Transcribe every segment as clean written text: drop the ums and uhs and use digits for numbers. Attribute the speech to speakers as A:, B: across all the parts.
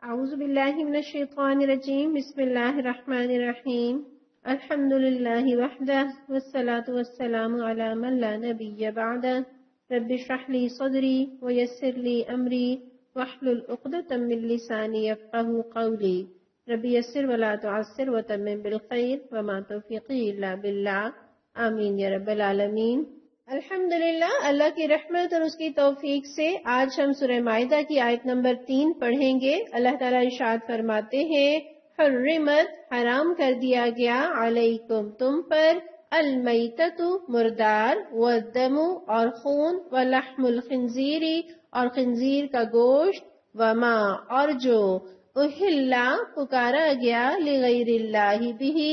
A: اعوذ باللہ من الشیطان الرجیم بسم اللہ الرحمن الرحیم الحمد للہ وحدہ والصلاة والسلام علی من لا نبی بعدہ رب اشرح لی صدری ویسر لی امری واحلل عقدۃ من لسانی یفقهوا قولی رب یسر ولا تعسر وتمم بالخیر وما توفیقی الا باللہ آمین یا رب العالمین۔ الحمدللہ، اللہ کی رحمت اور اس کی توفیق سے آج ہم سورہ مائدہ کی آیت نمبر 3 پڑھیں گے۔ اللہ تعالیٰ ارشاد فرماتے ہیں، حرمت حرام کر دیا گیا، علیکم تم پر، المیتۃ مردار، والدم اور خون، ولحم الخنزیر اور خنزیر کا گوشت، وما اور جو، اہلا پکارا گیا، لغیر اللہ بہ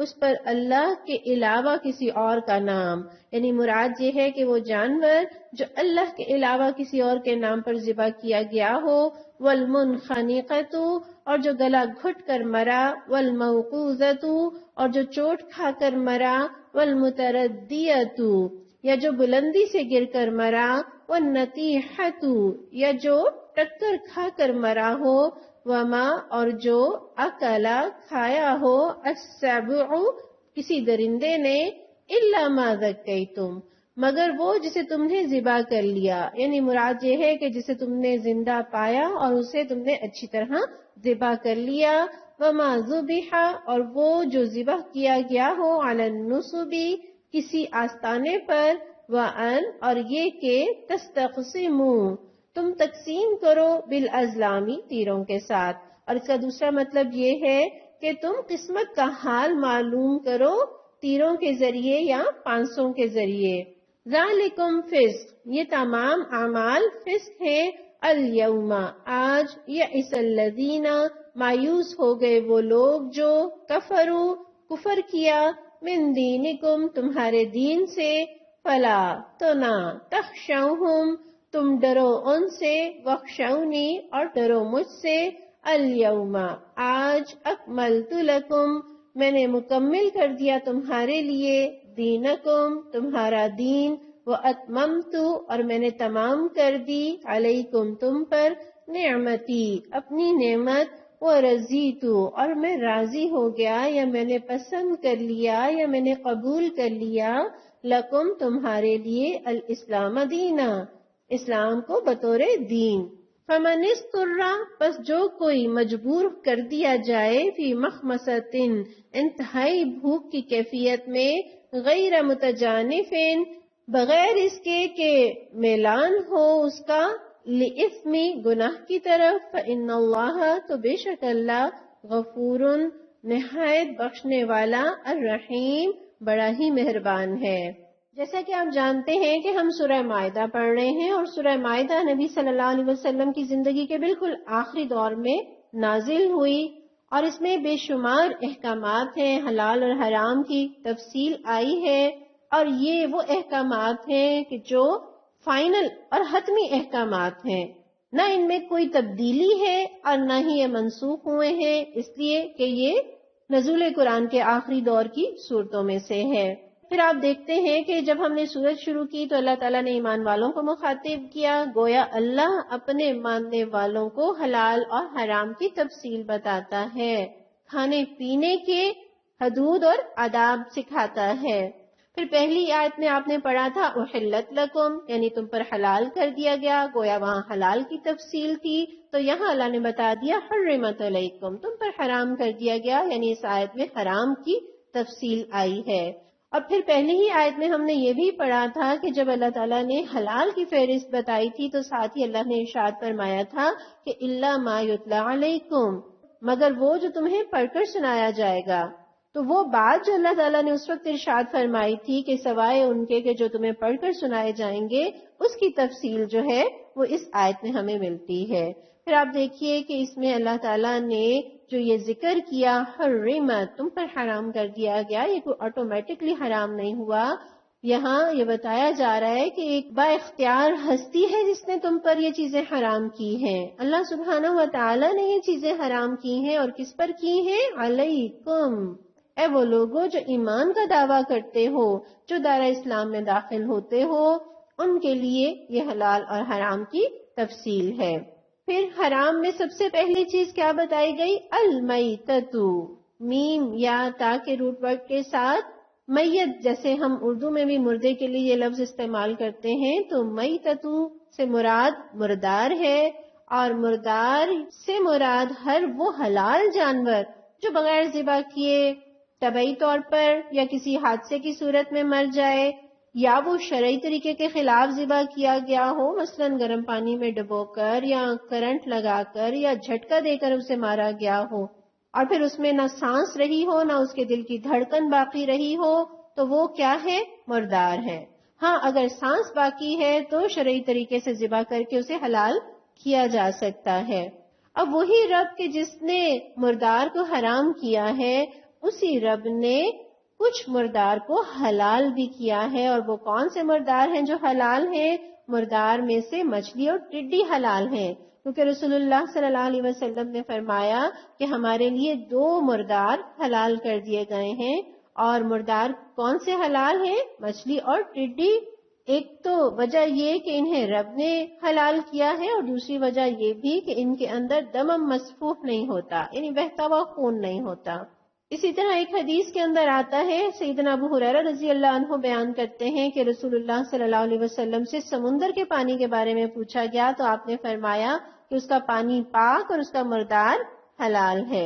A: اس پر اللہ کے علاوہ کسی اور کا نام، یعنی مراد یہ ہے کہ وہ جانور جو اللہ کے علاوہ کسی اور کے نام پر ذبح کیا گیا ہو، والمنخنقۃ اور جو گلا گھٹ کر مرا، والموقوذۃ اور جو چوٹ کھا کر مرا، والمتردیۃ یا جو بلندی سے گر کر مرا، والنطیحۃ یا جو ٹکر کھا کر مرا ہو، وما اور جو اکلا کھایا ہو، السبع کسی درندے نے، الا ما ذکیتم مگر وہ جسے تم نے ذبح کر لیا، یعنی مراد یہ ہے کہ جسے تم نے زندہ پایا اور اسے تم نے اچھی طرح ذبح کر لیا، وما ذبح اور وہ جو ذبح کیا گیا ہو، علی النصب کسی آستانے پر، وان اور یہ کہ تستقسموا تم تقسیم کرو، بالازلامی تیروں کے ساتھ، اور اس کا دوسرا مطلب یہ ہے کہ تم قسمت کا حال معلوم کرو تیروں کے ذریعے یا پانسوں کے ذریعے۔ ذالکم فسق یہ تمام اعمال فسق ہیں، الیوم آج، یئس الذین مایوس ہو گئے وہ لوگ جو کفروا کفر کیا، من دینکم تمہارے دین سے، فلا تو نہ، تخشوہم تم ڈرو ان سے، واخشونی اور ڈرو مجھ سے، الیوم آج، اکملت لکم میں نے مکمل کر دیا تمہارے لیے، دینکم تمہارا دین، واتممت اور میں نے تمام کر دی، علیکم تم پر، نعمتی اپنی نعمت، ورضیت اور میں راضی ہو گیا یا میں نے پسند کر لیا یا میں نے قبول کر لیا، لکم تمہارے لیے، الاسلام دینا اسلام کو بطور دین۔ فمن اضطر پس جو کوئی مجبور کر دیا جائے، فی مخمصۃ انتہائی بھوک کی کیفیت میں، غیر متجانف بغیر اس کے کہ میلان ہو اس کا، لإثم گناہ کی طرف، فإن اللہ تو بے شک اللہ، غفور نہایت بخشنے والا، الرحیم بڑا ہی مہربان ہے۔ جیسا کہ آپ جانتے ہیں کہ ہم سورہ مائدہ پڑھ رہے ہیں، اور سورہ مائدہ نبی صلی اللہ علیہ وسلم کی زندگی کے بالکل آخری دور میں نازل ہوئی، اور اس میں بے شمار احکامات ہیں، حلال اور حرام کی تفصیل آئی ہے، اور یہ وہ احکامات ہیں کہ جو فائنل اور حتمی احکامات ہیں، نہ ان میں کوئی تبدیلی ہے اور نہ ہی یہ منسوخ ہوئے ہیں، اس لیے کہ یہ نزول قرآن کے آخری دور کی صورتوں میں سے ہے۔ پھر آپ دیکھتے ہیں کہ جب ہم نے سورت شروع کی تو اللہ تعالیٰ نے ایمان والوں کو مخاطب کیا، گویا اللہ اپنے ماننے والوں کو حلال اور حرام کی تفصیل بتاتا ہے، کھانے پینے کے حدود اور آداب سکھاتا ہے۔ پھر پہلی آیت میں آپ نے پڑھا تھا احلت لکم، یعنی تم پر حلال کر دیا گیا، گویا وہاں حلال کی تفصیل تھی، تو یہاں اللہ نے بتا دیا حرمت علیکم تم پر حرام کر دیا گیا، یعنی اس آیت میں حرام کی تفصیل آئی ہے۔ اور پھر پہلی ہی آیت میں ہم نے یہ بھی پڑھا تھا کہ جب اللہ تعالیٰ نے حلال کی فہرست بتائی تھی تو ساتھ ہی اللہ نے ارشاد فرمایا تھا کہ الا ما یتلی علیکم مگر وہ جو تمہیں پڑھ کر سنایا جائے گا، تو وہ بات جو اللہ تعالیٰ نے اس وقت ارشاد فرمائی تھی کہ سوائے ان کے کہ جو تمہیں پڑھ کر سنائے جائیں گے، اس کی تفصیل جو ہے وہ اس آیت میں ہمیں ملتی ہے۔ پھر آپ دیکھیے کہ اس میں اللہ تعالیٰ نے جو یہ ذکر کیا، حرمت تم پر حرام کر دیا گیا، یہ کوئی آٹومیٹکلی حرام نہیں ہوا، یہاں یہ بتایا جا رہا ہے کہ ایک با اختیار ہستی ہے جس نے تم پر یہ چیزیں حرام کی ہیں۔ اللہ سبحانہ و تعالیٰ نے یہ چیزیں حرام کی ہیں، اور کس پر کی ہیں؟ علیکم، اے وہ لوگوں جو ایمان کا دعویٰ کرتے ہو، جو دائرہ اسلام میں داخل ہوتے ہو، ان کے لیے یہ حلال اور حرام کی تفصیل ہے۔ پھر حرام میں سب سے پہلی چیز کیا بتائی گئی؟ المیتتو، میم یا تا کے روٹ ورڈ کے ساتھ میت، جیسے ہم اردو میں بھی مردے کے لیے یہ لفظ استعمال کرتے ہیں، تو میتتو سے مراد مردار ہے، اور مردار سے مراد ہر وہ حلال جانور جو بغیر ذبح کیے طبعی طور پر یا کسی حادثے کی صورت میں مر جائے، یا وہ شرعی طریقے کے خلاف ذبح کیا گیا ہو، مثلا گرم پانی میں ڈبو کر یا کرنٹ لگا کر یا جھٹکا دے کر اسے مارا گیا ہو، اور پھر اس میں نہ سانس رہی ہو نہ اس کے دل کی دھڑکن باقی رہی ہو، تو وہ کیا ہے؟ مردار ہے۔ ہاں اگر سانس باقی ہے تو شرعی طریقے سے ذبح کر کے اسے حلال کیا جا سکتا ہے۔ اب وہی رب کہ جس نے مردار کو حرام کیا ہے، اسی رب نے کچھ مردار کو حلال بھی کیا ہے، اور وہ کون سے مردار ہیں جو حلال ہیں؟ مردار میں سے مچھلی اور ٹڈی حلال ہیں، کیونکہ رسول اللہ صلی اللہ علیہ وسلم نے فرمایا کہ ہمارے لیے 2 مردار حلال کر دیے گئے ہیں، اور مردار کون سے حلال ہیں؟ مچھلی اور ٹڈی۔ ایک تو وجہ یہ کہ انہیں رب نے حلال کیا ہے، اور دوسری وجہ یہ بھی کہ ان کے اندر دم مسفوح نہیں ہوتا، یعنی بہتا ہوا خون نہیں ہوتا۔ اسی طرح ایک حدیث کے اندر آتا ہے، سیدنا ابو ہریرہ رضی اللہ عنہ بیان کرتے ہیں کہ رسول اللہ صلی اللہ علیہ وسلم سے سمندر کے پانی کے بارے میں پوچھا گیا تو آپ نے فرمایا کہ اس کا پانی پاک اور اس کا مردار حلال ہے۔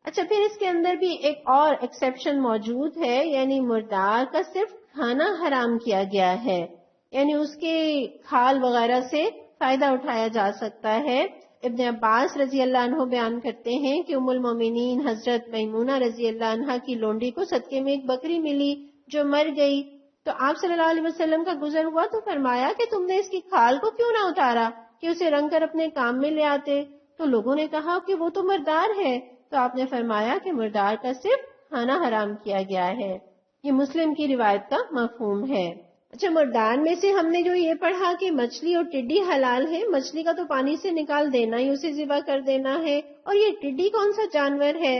A: اچھا، پھر اس کے اندر بھی ایک اور ایکسیپشن موجود ہے، یعنی مردار کا صرف کھانا حرام کیا گیا ہے، یعنی اس کے کھال وغیرہ سے فائدہ اٹھایا جا سکتا ہے۔ ابن عباس رضی اللہ عنہ بیان کرتے ہیں کہ ام المومنین حضرت میمونہ رضی اللہ عنہ کی لونڈی کو صدقے میں ایک بکری ملی جو مر گئی، تو آپ صلی اللہ علیہ وسلم کا گزر ہوا تو فرمایا کہ تم نے اس کی کھال کو کیوں نہ اتارا کہ اسے رنگ کر اپنے کام میں لے آتے؟ تو لوگوں نے کہا کہ وہ تو مردار ہے، تو آپ نے فرمایا کہ مردار کا صرف کھانا حرام کیا گیا ہے۔ یہ مسلم کی روایت کا مفہوم ہے۔ اچھا، مردار میں سے ہم نے جو یہ پڑھا کہ مچھلی اور ٹڈی حلال ہے، مچھلی کا تو پانی سے نکال دینا ہی اسے ذبح کر دینا ہے، اور یہ ٹڈی کون سا جانور ہے؟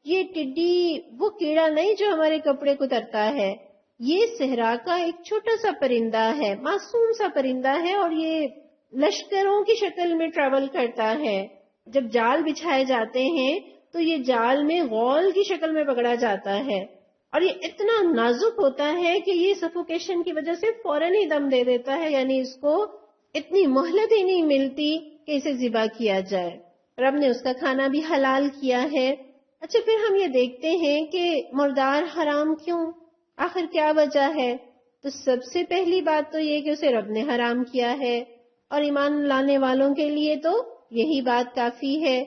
A: یہ ٹڈی وہ کیڑا نہیں جو ہمارے کپڑے کو ترتا ہے، یہ صحرا کا ایک چھوٹا سا پرندہ ہے، معصوم سا پرندہ ہے، اور یہ لشکروں کی شکل میں ٹریول کرتا ہے۔ جب جال بچھائے جاتے ہیں تو یہ جال میں غول کی شکل میں پکڑا جاتا ہے، اور یہ اتنا نازک ہوتا ہے کہ یہ سفوکیشن کی وجہ سے فوراً ہی دم دے دیتا ہے، یعنی اس کو اتنی مہلت ہی نہیں ملتی کہ اسے ذبح کیا جائے۔ رب نے اس کا کھانا بھی حلال کیا ہے۔ اچھا، پھر ہم یہ دیکھتے ہیں کہ مردار حرام کیوں؟ آخر کیا وجہ ہے؟ تو سب سے پہلی بات تو یہ کہ اسے رب نے حرام کیا ہے، اور ایمان لانے والوں کے لیے تو یہی بات کافی ہے۔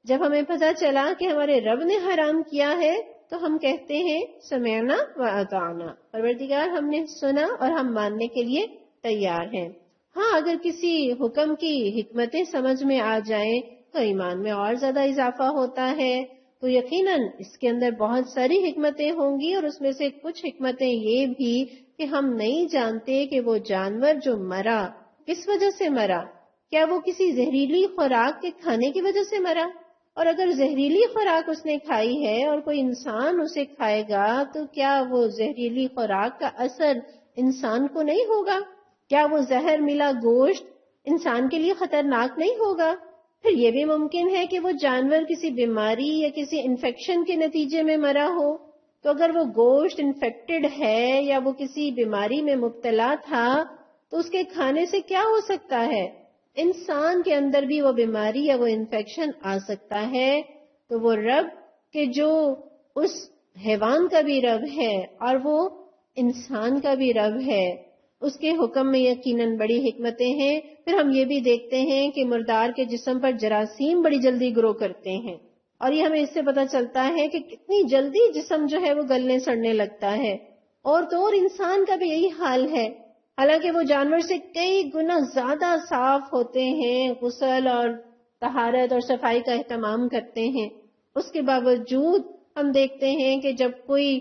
A: جب ہمیں پتہ چلا کہ ہمارے رب نے حرام کیا ہے تو ہم کہتے ہیں سمعنا و اطعنا، پروردگار ہم نے سنا اور ہم ماننے کے لیے تیار ہیں۔ ہاں، اگر کسی حکم کی حکمتیں سمجھ میں آ جائیں تو ایمان میں اور زیادہ اضافہ ہوتا ہے، تو یقیناً اس کے اندر بہت ساری حکمتیں ہوں گی، اور اس میں سے کچھ حکمتیں یہ بھی کہ ہم نہیں جانتے کہ وہ جانور جو مرا کس وجہ سے مرا، کیا وہ کسی زہریلی خوراک کے کھانے کی وجہ سے مرا؟ اور اگر زہریلی خوراک اس نے کھائی ہے اور کوئی انسان اسے کھائے گا تو کیا وہ زہریلی خوراک کا اثر انسان کو نہیں ہوگا؟ کیا وہ زہر ملا گوشت انسان کے لیے خطرناک نہیں ہوگا؟ پھر یہ بھی ممکن ہے کہ وہ جانور کسی بیماری یا کسی انفیکشن کے نتیجے میں مرا ہو، تو اگر وہ گوشت انفیکٹڈ ہے یا وہ کسی بیماری میں مبتلا تھا تو اس کے کھانے سے کیا ہو سکتا ہے؟ انسان کے اندر بھی وہ بیماری یا وہ انفیکشن آ سکتا ہے۔ تو وہ رب کہ جو اس حیوان کا بھی رب ہے اور وہ انسان کا بھی رب ہے، اس کے حکم میں یقیناً بڑی حکمتیں ہیں۔ پھر ہم یہ بھی دیکھتے ہیں کہ مردار کے جسم پر جراثیم بڑی جلدی گرو کرتے ہیں، اور یہ ہمیں اس سے پتہ چلتا ہے کہ کتنی جلدی جسم جو ہے وہ گلنے سڑنے لگتا ہے، اور تو اور انسان کا بھی یہی حال ہے۔ حالانکہ وہ جانور سے کئی گنا زیادہ صاف ہوتے ہیں، غسل اور طہارت اور صفائی کا اہتمام کرتے ہیں، اس کے باوجود ہم دیکھتے ہیں کہ جب کوئی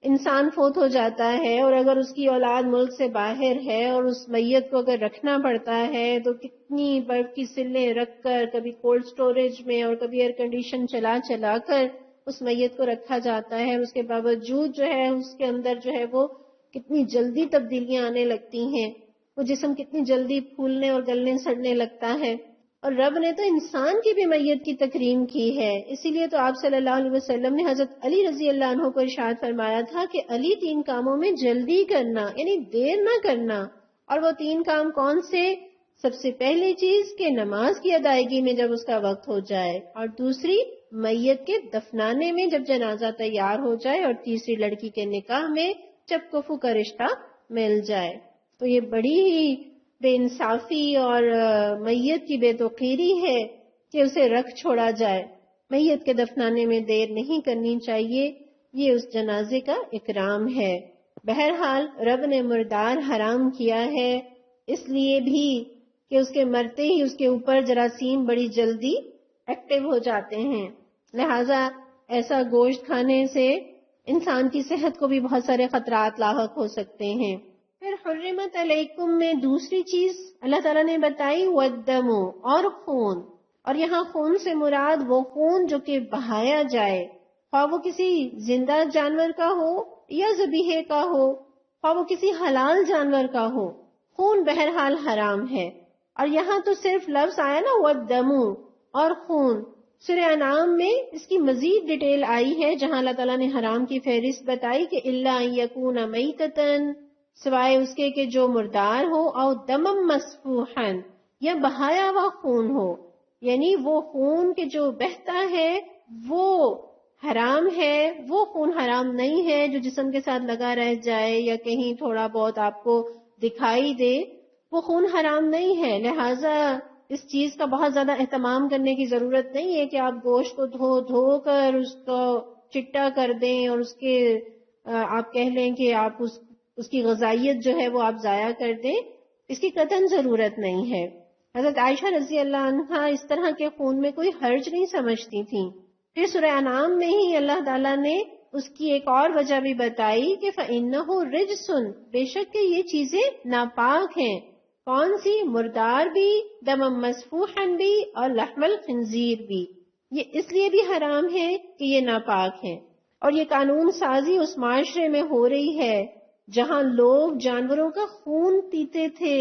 A: انسان فوت ہو جاتا ہے اور اگر اس کی اولاد ملک سے باہر ہے اور اس میت کو اگر رکھنا پڑتا ہے تو کتنی برف کی سلیں رکھ کر، کبھی کولڈ سٹوریج میں اور کبھی ایئر کنڈیشن چلا چلا کر اس میت کو رکھا جاتا ہے۔ اس کے باوجود جو ہے اس کے اندر جو ہے وہ کتنی جلدی تبدیلیاں آنے لگتی ہیں، وہ جسم کتنی جلدی پھولنے اور گلنے سڑنے لگتا ہے۔ اور رب نے تو انسان کی بھی میت کی تکریم کی ہے. اسی لیے تو آپ صلی اللہ علیہ وسلم نے حضرت علی رضی اللہ عنہ کو ارشاد فرمایا تھا کہ علی 3 کاموں میں جلدی کرنا، یعنی دیر نہ کرنا. اور وہ 3 کام کون سے؟ سب سے پہلی چیز کہ نماز کی ادائیگی میں جب اس کا وقت ہو جائے، اور دوسری میت کے دفنانے میں جب جنازہ تیار ہو جائے، اور تیسری لڑکی کے نکاح میں جب کفو کا رشتہ مل جائے. تو یہ بڑی ہی بے انصافی اور میت کی بے توقیری ہے کہ اسے رکھ چھوڑا جائے. میت کے دفنانے میں دیر نہیں کرنی چاہیے، یہ اس جنازے کا اکرام ہے. بہرحال رب نے مردار حرام کیا ہے اس لیے بھی کہ اس کے مرتے ہی اس کے اوپر جراثیم بڑی جلدی ایکٹیو ہو جاتے ہیں. لہذا ایسا گوشت کھانے سے انسان کی صحت کو بھی بہت سارے خطرات لاحق ہو سکتے ہیں. پھر حرمت علیکم میں دوسری چیز اللہ تعالیٰ نے بتائی والدم، اور خون. اور یہاں خون سے مراد وہ خون جو کہ بہایا جائے، خواہ وہ کسی زندہ جانور کا ہو یا ذبیحے کا ہو، خواہ وہ کسی حلال جانور کا ہو، خون بہرحال حرام ہے. اور یہاں تو صرف لفظ آیا نا والدم اور خون. سورہ انعام میں اس کی مزید ڈیٹیل آئی ہے جہاں اللہ تعالیٰ نے حرام کی فہرست بتائی کہ الا ان یکون میتۃ، سوائے اس کے کہ جو مردار ہو، او دمم مسفوحا، یا بہایا ہوا خون ہو. یعنی وہ خون کے جو بہتا ہے وہ حرام ہے، وہ خون حرام نہیں ہے جو جسم کے ساتھ لگا رہ جائے یا کہیں تھوڑا بہت آپ کو دکھائی دے، وہ خون حرام نہیں ہے. لہٰذا اس چیز کا بہت زیادہ اہتمام کرنے کی ضرورت نہیں ہے کہ آپ گوشت کو دھو کر اس کو چٹا کر دیں اور اس کے آپ کہہ لیں کہ آپ اس کی غذائیت جو ہے وہ آپ ضائع کر دیں. اس کی قطعاً ضرورت نہیں ہے. حضرت عائشہ رضی اللہ عنہا اس طرح کے خون میں کوئی حرج نہیں سمجھتی تھیں. پھر سورہ انعام میں ہی اللہ تعالیٰ نے اس کی ایک اور وجہ بھی بتائی کہ فَإِنَّهُ رِجْسٌ، بے شک کہ یہ چیزیں ناپاک ہیں. کون سی؟ مردار بھی، دم مسفوحن بھی، اور لحم الخنزیر بھی. یہ اس لیے بھی حرام ہے کہ یہ ناپاک ہیں. اور یہ قانون سازی اس معاشرے میں ہو رہی ہے جہاں لوگ جانوروں کا خون پیتے تھے.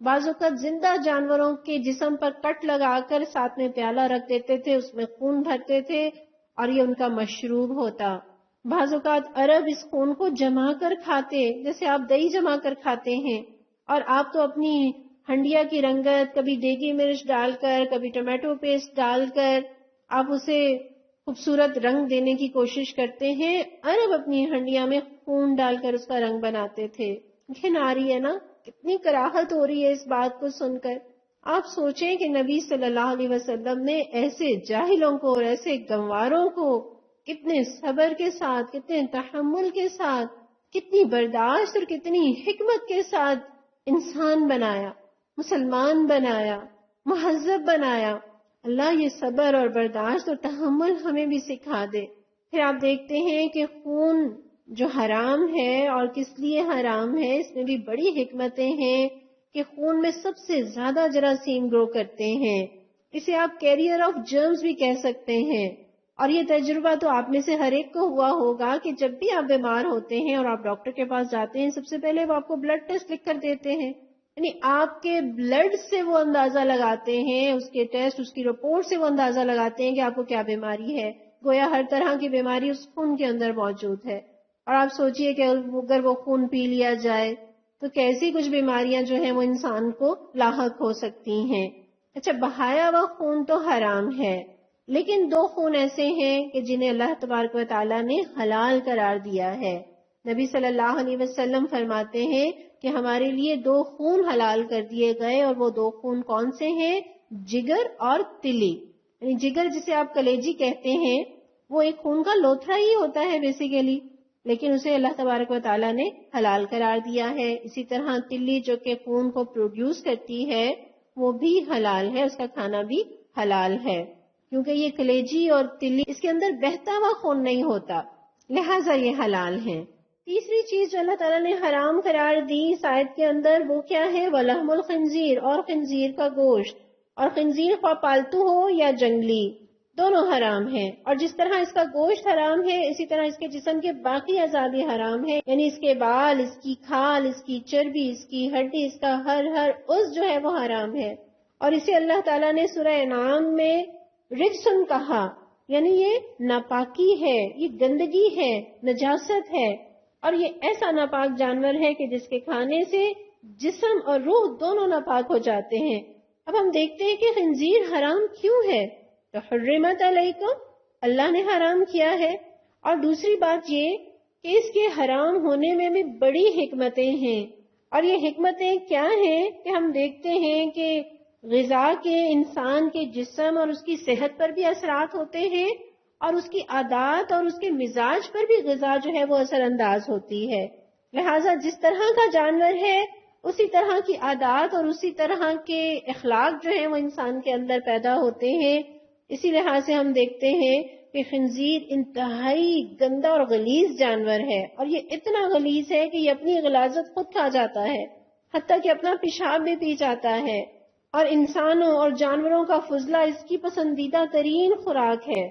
A: بعض اوقات زندہ جانوروں کے جسم پر کٹ لگا کر ساتھ میں پیالہ رکھ دیتے تھے، اس میں خون بھرتے تھے اور یہ ان کا مشروب ہوتا. بعض اوقات عرب اس خون کو جما کر کھاتے، جیسے آپ دہی جما کر کھاتے ہیں. اور آپ تو اپنی ہنڈیا کی رنگت کبھی دیگی مرچ ڈال کر، کبھی ٹمیٹو پیسٹ ڈال کر آپ اسے خوبصورت رنگ دینے کی کوشش کرتے ہیں. عرب اپنی ہنڈیا میں خون ڈال کر اس کا رنگ بناتے تھے. گھن آ رہی ہے نا، کتنی کراہت ہو رہی ہے اس بات کو سن کر. آپ سوچیں کہ نبی صلی اللہ علیہ وسلم نے ایسے جاہلوں کو اور ایسے گنواروں کو کتنے صبر کے ساتھ، کتنے تحمل کے ساتھ، کتنی برداشت اور کتنی حکمت کے ساتھ انسان بنایا، مسلمان بنایا، مہذب بنایا. اللہ یہ صبر اور برداشت اور تحمل ہمیں بھی سکھا دے. پھر آپ دیکھتے ہیں کہ خون جو حرام ہے اور کس لیے حرام ہے، اس میں بھی بڑی حکمتیں ہیں کہ خون میں سب سے زیادہ جراثیم گرو کرتے ہیں. اسے آپ کیریئر آف جرمز بھی کہہ سکتے ہیں. اور یہ تجربہ تو آپ میں سے ہر ایک کو ہوا ہوگا کہ جب بھی آپ بیمار ہوتے ہیں اور آپ ڈاکٹر کے پاس جاتے ہیں، سب سے پہلے وہ آپ کو بلڈ ٹیسٹ لکھ کر دیتے ہیں. یعنی آپ کے بلڈ سے وہ اندازہ لگاتے ہیں، اس کے ٹیسٹ، اس کی رپورٹ سے وہ اندازہ لگاتے ہیں کہ آپ کو کیا بیماری ہے. گویا ہر طرح کی بیماری اس خون کے اندر موجود ہے. اور آپ سوچئے کہ اگر وہ خون پی لیا جائے تو کیسی کچھ بیماریاں جو ہیں وہ انسان کو لاحق ہو سکتی ہیں. اچھا، بہایا ہوا خون تو حرام ہے، لیکن 2 خون ایسے ہیں کہ جنہیں اللہ تبارک و تعالیٰ نے حلال قرار دیا ہے. نبی صلی اللہ علیہ وسلم فرماتے ہیں کہ ہمارے لیے 2 خون حلال کر دیے گئے، اور وہ 2 خون کون سے ہیں؟ جگر اور تلی. یعنی جگر جسے آپ کلیجی کہتے ہیں، وہ ایک خون کا لوتھڑا ہی ہوتا ہے بیسیکلی، لیکن اسے اللہ تبارک و تعالیٰ نے حلال قرار دیا ہے. اسی طرح تلی جو کہ خون کو پروڈیوس کرتی ہے وہ بھی حلال ہے، اس کا کھانا بھی حلال ہے، کیونکہ یہ کلیجی اور تلی اس کے اندر بہتا ہوا خون نہیں ہوتا، لہٰذا یہ حلال ہیں. تیسری چیز جو اللہ تعالیٰ نے حرام قرار دی اس آیت کے اندر وہ کیا ہے؟ وَلَحْمُ الْخِنْزِيرِ، اور خنزیر کا گوشت. اور خنزیر خواہ پالتو ہو یا جنگلی، دونوں حرام ہیں. اور جس طرح اس کا گوشت حرام ہے، اسی طرح اس کے جسم کے باقی اعضاء بھی حرام ہیں. یعنی اس کے بال، اس کی کھال، اس کی چربی، اس کی ہڈی، اس کا ہر عضو جو ہے وہ حرام ہے. اور اسے اللہ تعالیٰ نے سورہ انعام میں رجسن کہا، یعنی یہ ناپاکی ہے، یہ گندگی ہے، نجاست ہے، اور یہ ایسا ناپاک جانور ہے کہ جس کے کھانے سے جسم اور روح دونوں ناپاک ہو جاتے ہیں۔ اب ہم دیکھتے ہیں کہ خنزیر حرام کیوں ہے، تو حرمت علیکم، اللہ نے حرام کیا ہے۔ اور دوسری بات یہ کہ اس کے حرام ہونے میں بھی بڑی حکمتیں ہیں، اور یہ حکمتیں کیا ہیں کہ ہم دیکھتے ہیں کہ غذا کے انسان کے جسم اور اس کی صحت پر بھی اثرات ہوتے ہیں، اور اس کی عادات اور اس کے مزاج پر بھی غذا جو ہے وہ اثر انداز ہوتی ہے۔ لہٰذا جس طرح کا جانور ہے اسی طرح کی عادات اور اسی طرح کے اخلاق جو ہیں وہ انسان کے اندر پیدا ہوتے ہیں۔ اسی لحاظ سے ہم دیکھتے ہیں کہ خنزیر انتہائی گندا اور غلیظ جانور ہے، اور یہ اتنا غلیظ ہے کہ یہ اپنی غلاظت خود کھا جاتا ہے، حتیٰ کہ اپنا پیشاب بھی پی جاتا ہے، اور انسانوں اور جانوروں کا فضلہ اس کی پسندیدہ ترین خوراک ہے۔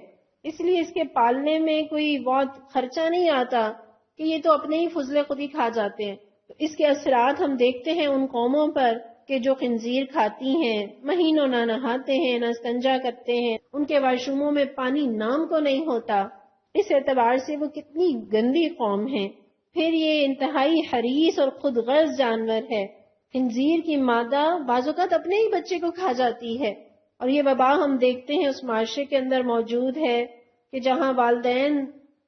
A: اس لیے اس کے پالنے میں کوئی بہت خرچہ نہیں آتا کہ یہ تو اپنے ہی فضلے خود ہی کھا جاتے ہیں۔ تو اس کے اثرات ہم دیکھتے ہیں ان قوموں پر کہ جو خنزیر کھاتی ہیں، مہینوں نہ نہاتے ہیں، نہ استنجا کرتے ہیں، ان کے واش روموں میں پانی نام کو نہیں ہوتا۔ اس اعتبار سے وہ کتنی گندی قوم ہے۔ پھر یہ انتہائی حریص اور خود غرض جانور ہے۔ خنزیر کی مادہ بعض اوقات اپنے ہی بچے کو کھا جاتی ہے، اور یہ وبا ہم دیکھتے ہیں اس معاشرے کے اندر موجود ہے کہ جہاں والدین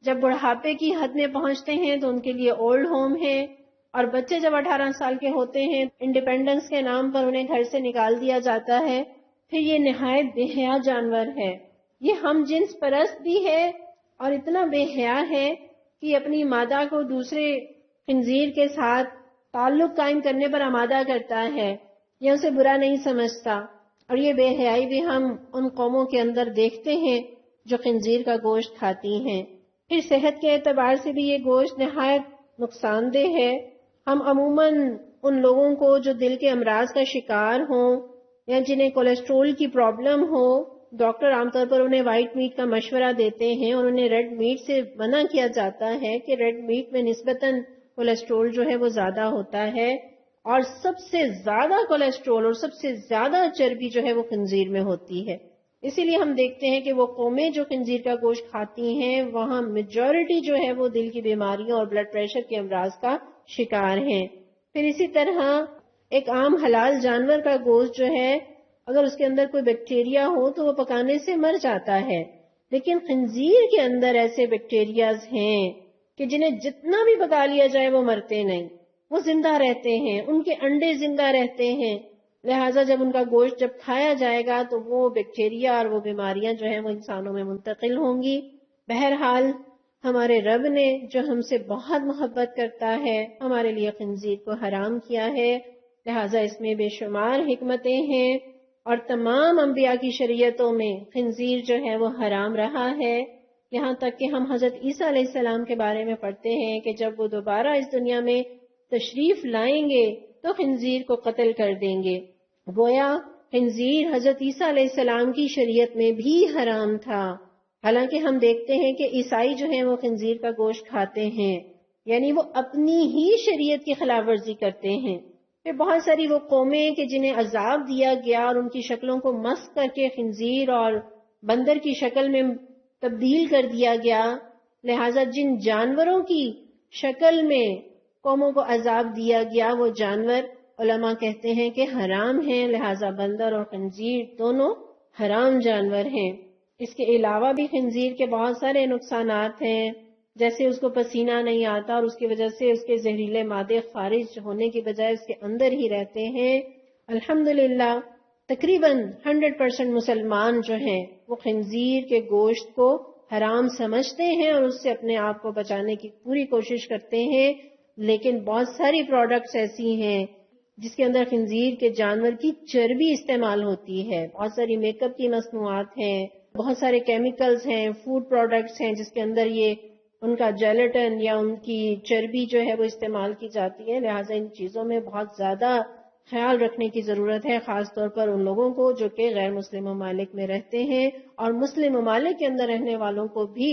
A: جب بڑھاپے کی حد میں پہنچتے ہیں تو ان کے لیے اولڈ ہوم ہے، اور بچے جب 18 سال کے ہوتے ہیں انڈیپینڈنس کے نام پر انہیں گھر سے نکال دیا جاتا ہے۔ پھر یہ نہایت بے حیا جانور ہے، یہ ہم جنس پرست بھی ہے، اور اتنا بے حیا ہے کہ اپنی مادہ کو دوسرے خنزیر کے ساتھ تعلق قائم کرنے پر آمادہ کرتا ہے، یہ اسے برا نہیں سمجھتا۔ اور یہ بے حیائی بھی ہم ان قوموں کے اندر دیکھتے ہیں جو خنزیر کا گوشت کھاتی ہیں۔ پھر صحت کے اعتبار سے بھی یہ گوشت نہایت نقصان دہ ہے۔ ہم عموماً ان لوگوں کو جو دل کے امراض کا شکار ہوں یا جنہیں کولیسٹرول کی پرابلم ہو، ڈاکٹر عام طور پر انہیں وائٹ میٹ کا مشورہ دیتے ہیں، اور انہیں ریڈ میٹ سے منع کیا جاتا ہے کہ ریڈ میٹ میں نسبتاً کولیسٹرول جو ہے وہ زیادہ ہوتا ہے، اور سب سے زیادہ کولیسٹرول اور سب سے زیادہ چربی جو ہے وہ خنزیر میں ہوتی ہے۔ اسی لیے ہم دیکھتے ہیں کہ وہ قومیں جو خنزیر کا گوشت کھاتی ہیں وہاں میجورٹی جو ہے وہ دل کی بیماریوں اور بلڈ پریشر کے امراض کا شکار ہیں۔ پھر اسی طرح ایک عام حلال جانور کا گوشت جو ہے اگر اس کے اندر کوئی بیکٹیریا ہو تو وہ پکانے سے مر جاتا ہے، لیکن خنزیر کے اندر ایسے بیکٹیریاز ہیں کہ جنہیں جتنا بھی پکا لیا جائے وہ مرتے نہیں، وہ زندہ رہتے ہیں، ان کے انڈے زندہ رہتے ہیں۔ لہٰذا جب ان کا گوشت جب کھایا جائے گا تو وہ بیکٹیریا اور وہ بیماریاں جو ہیں وہ انسانوں میں منتقل ہوں گی۔ بہرحال ہمارے رب نے جو ہم سے بہت محبت کرتا ہے ہمارے لیے خنزیر کو حرام کیا ہے، لہٰذا اس میں بے شمار حکمتیں ہیں، اور تمام انبیاء کی شریعتوں میں خنزیر جو ہے وہ حرام رہا ہے، یہاں تک کہ ہم حضرت عیسیٰ علیہ السلام کے بارے میں پڑھتے ہیں کہ جب وہ دوبارہ اس دنیا میں تشریف لائیں گے تو خنزیر کو قتل کر دیں گے۔ گویا خنزیر حضرت عیسیٰ علیہ السلام کی شریعت میں بھی حرام تھا، حالانکہ ہم دیکھتے ہیں کہ عیسائی جو ہیں وہ خنزیر کا گوشت کھاتے ہیں، یعنی وہ اپنی ہی شریعت کی خلاف ورزی کرتے ہیں۔ پھر بہت ساری وہ قومیں کہ جنہیں عذاب دیا گیا اور ان کی شکلوں کو مسخ کر کے خنزیر اور بندر کی شکل میں تبدیل کر دیا گیا، لہٰذا جن جانوروں کی شکل میں قوموں کو عذاب دیا گیا وہ جانور علماء کہتے ہیں کہ حرام ہیں، لہٰذا بندر اور خنزیر دونوں حرام جانور ہیں۔ اس کے علاوہ بھی خنزیر کے بہت سارے نقصانات ہیں، جیسے اس کو پسینہ نہیں آتا اور اس کی وجہ سے اس کے زہریلے مادے خارج ہونے کی بجائے اس کے اندر ہی رہتے ہیں۔ الحمدللہ تقریباً 100% مسلمان جو ہیں وہ خنزیر کے گوشت کو حرام سمجھتے ہیں اور اس سے اپنے آپ کو بچانے کی پوری کوشش کرتے ہیں، لیکن بہت ساری پروڈکٹس ایسی ہیں جس کے اندر خنزیر کے جانور کی چربی استعمال ہوتی ہے، بہت ساری میک اپ کی مصنوعات ہیں، بہت سارے کیمیکلز ہیں، فوڈ پروڈکٹس ہیں جس کے اندر یہ ان کا جیلیٹن یا ان کی چربی جو ہے وہ استعمال کی جاتی ہے۔ لہٰذا ان چیزوں میں بہت زیادہ خیال رکھنے کی ضرورت ہے، خاص طور پر ان لوگوں کو جو کہ غیر مسلم ممالک میں رہتے ہیں، اور مسلم ممالک کے اندر رہنے والوں کو بھی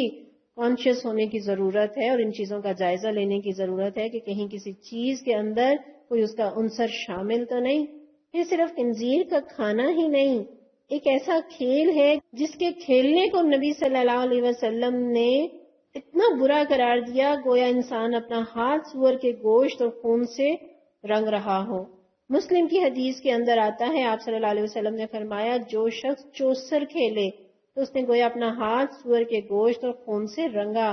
A: کانشیس ہونے کی ضرورت ہے اور ان چیزوں کا جائزہ لینے کی ضرورت ہے کہ کہیں کسی چیز کے اندر کوئی اس کا عنصر شامل تو نہیں۔ پھر صرف خنزیر کا کھانا ہی نہیں، ایک ایسا کھیل ہے جس کے کھیلنے کو نبی صلی اللہ علیہ وسلم نے اتنا برا قرار دیا، گویا انسان اپنا ہاتھ سور کے گوشت اور خون سے رنگ رہا ہو۔ مسلم کی حدیث کے اندر آتا ہے، آپ صلی اللہ علیہ وسلم نے فرمایا جو شخص چوسر کھیلے تو اس نے گویا اپنا ہاتھ سور کے گوشت اور خون سے رنگا،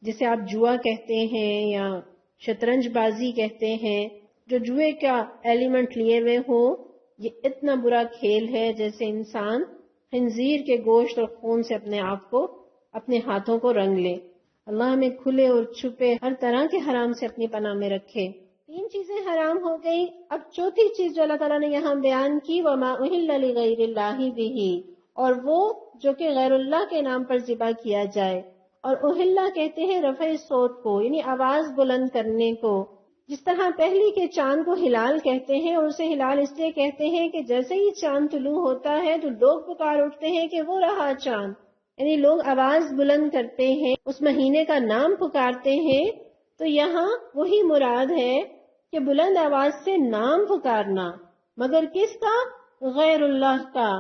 A: جسے آپ جوا کہتے ہیں یا شطرنج بازی کہتے ہیں، جو جوئے کا ایلیمنٹ لیے ہوئے ہو، یہ اتنا برا کھیل ہے جیسے انسان خنزیر کے گوشت اور خون سے اپنے آپ کو، اپنے ہاتھوں کو رنگ لے۔ اللہ ہمیں کھلے اور چھپے ہر طرح کے حرام سے اپنی پناہ میں رکھے۔ 3 چیزیں حرام ہو گئی، اب چوتھی چیز جو اللہ تعالیٰ نے یہاں بیان کی، وَمَا أُهِلَّ لِغَيْرِ اللَّهِ بِهِ، اور وہ جو کہ غیر اللہ کے نام پر ذبح کیا جائے۔ اور اہلا کہتے ہیں رفع صوت کو، یعنی آواز بلند کرنے کو، جس طرح پہلی کے چاند کو ہلال کہتے ہیں، اور اسے ہلال اس لیے کہتے ہیں کہ جیسے ہی چاند طلوع ہوتا ہے تو لوگ پکار اٹھتے ہیں کہ وہ رہا چاند، یعنی لوگ آواز بلند کرتے ہیں، اس مہینے کا نام پکارتے ہیں۔ تو یہاں وہی مراد ہے کہ بلند آواز سے نام پکارنا، مگر کس کا؟ غیر اللہ کا،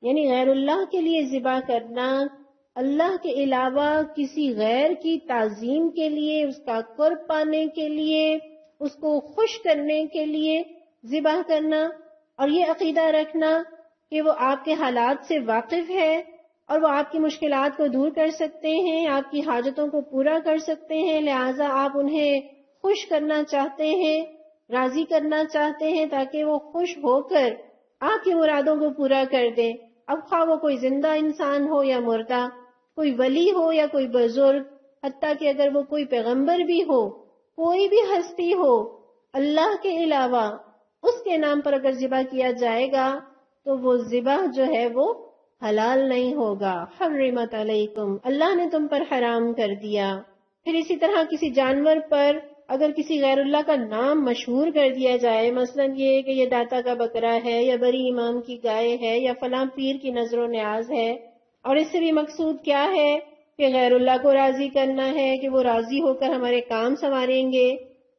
A: یعنی غیر اللہ کے لیے ذبح کرنا، اللہ کے علاوہ کسی غیر کی تعظیم کے لیے، اس کا قرب پانے کے لیے، اس کو خوش کرنے کے لیے ذبح کرنا، اور یہ عقیدہ رکھنا کہ وہ آپ کے حالات سے واقف ہے اور وہ آپ کی مشکلات کو دور کر سکتے ہیں، آپ کی حاجتوں کو پورا کر سکتے ہیں، لہٰذا آپ انہیں خوش کرنا چاہتے ہیں، راضی کرنا چاہتے ہیں تاکہ وہ خوش ہو کر آپ کی مرادوں کو پورا کر دیں۔ اب خواہ وہ کوئی زندہ انسان ہو یا مردہ، کوئی ولی ہو یا کوئی بزرگ، حتیٰ کہ اگر وہ کوئی پیغمبر بھی ہو، کوئی بھی ہستی ہو، اللہ کے علاوہ اس کے نام پر اگر ذبح کیا جائے گا تو وہ ذبح جو ہے وہ حلال نہیں ہوگا۔ حرمت علیکم، اللہ نے تم پر حرام کر دیا۔ پھر اسی طرح کسی جانور پر اگر کسی غیر اللہ کا نام مشہور کر دیا جائے، مثلا یہ کہ یہ داتا کا بکرا ہے یا بری امام کی گائے ہے یا فلاں پیر کی نظر و نیاز ہے، اور اس سے بھی مقصود کیا ہے کہ غیر اللہ کو راضی کرنا ہے کہ وہ راضی ہو کر ہمارے کام سنواریں گے،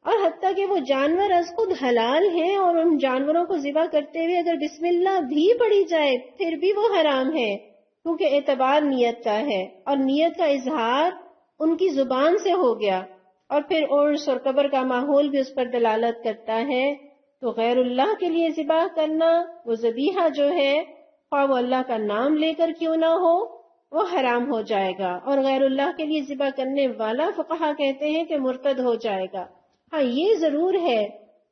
A: اور حتیٰ کہ وہ جانور از خود حلال ہیں اور ان جانوروں کو ذبح کرتے ہوئے اگر بسم اللہ بھی پڑھی جائے پھر بھی وہ حرام ہے، کیونکہ اعتبار نیت کا ہے اور نیت کا اظہار ان کی زبان سے ہو گیا، اور پھر عرس اور قبر کا ماحول بھی اس پر دلالت کرتا ہے۔ تو غیر اللہ کے لیے ذبح کرنا، وہ ذبیحہ جو ہے خواہ وہ اللہ کا نام لے کر کیوں نہ ہو، وہ حرام ہو جائے گا، اور غیر اللہ کے لیے ذبح کرنے والا فقہا کہتے ہیں کہ مرتد ہو جائے گا۔ ہاں یہ ضرور ہے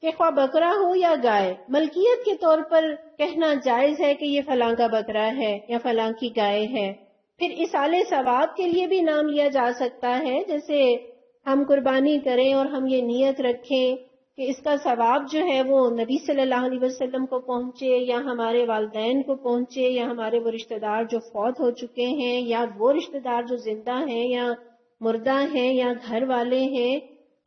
A: کہ خواہ بکرا ہو یا گائے، ملکیت کے طور پر کہنا جائز ہے کہ یہ فلاں کا بکرا ہے یا فلاں کی گائے ہے۔ پھر اصالِ ثواب کے لیے بھی نام لیا جا سکتا ہے، جیسے ہم قربانی کریں اور ہم یہ نیت رکھیں کہ اس کا ثواب جو ہے وہ نبی صلی اللہ علیہ وسلم کو پہنچے، یا ہمارے والدین کو پہنچے، یا ہمارے وہ رشتہ دار جو فوت ہو چکے ہیں، یا وہ رشتہ دار جو زندہ ہیں یا مردہ ہیں یا گھر والے ہیں،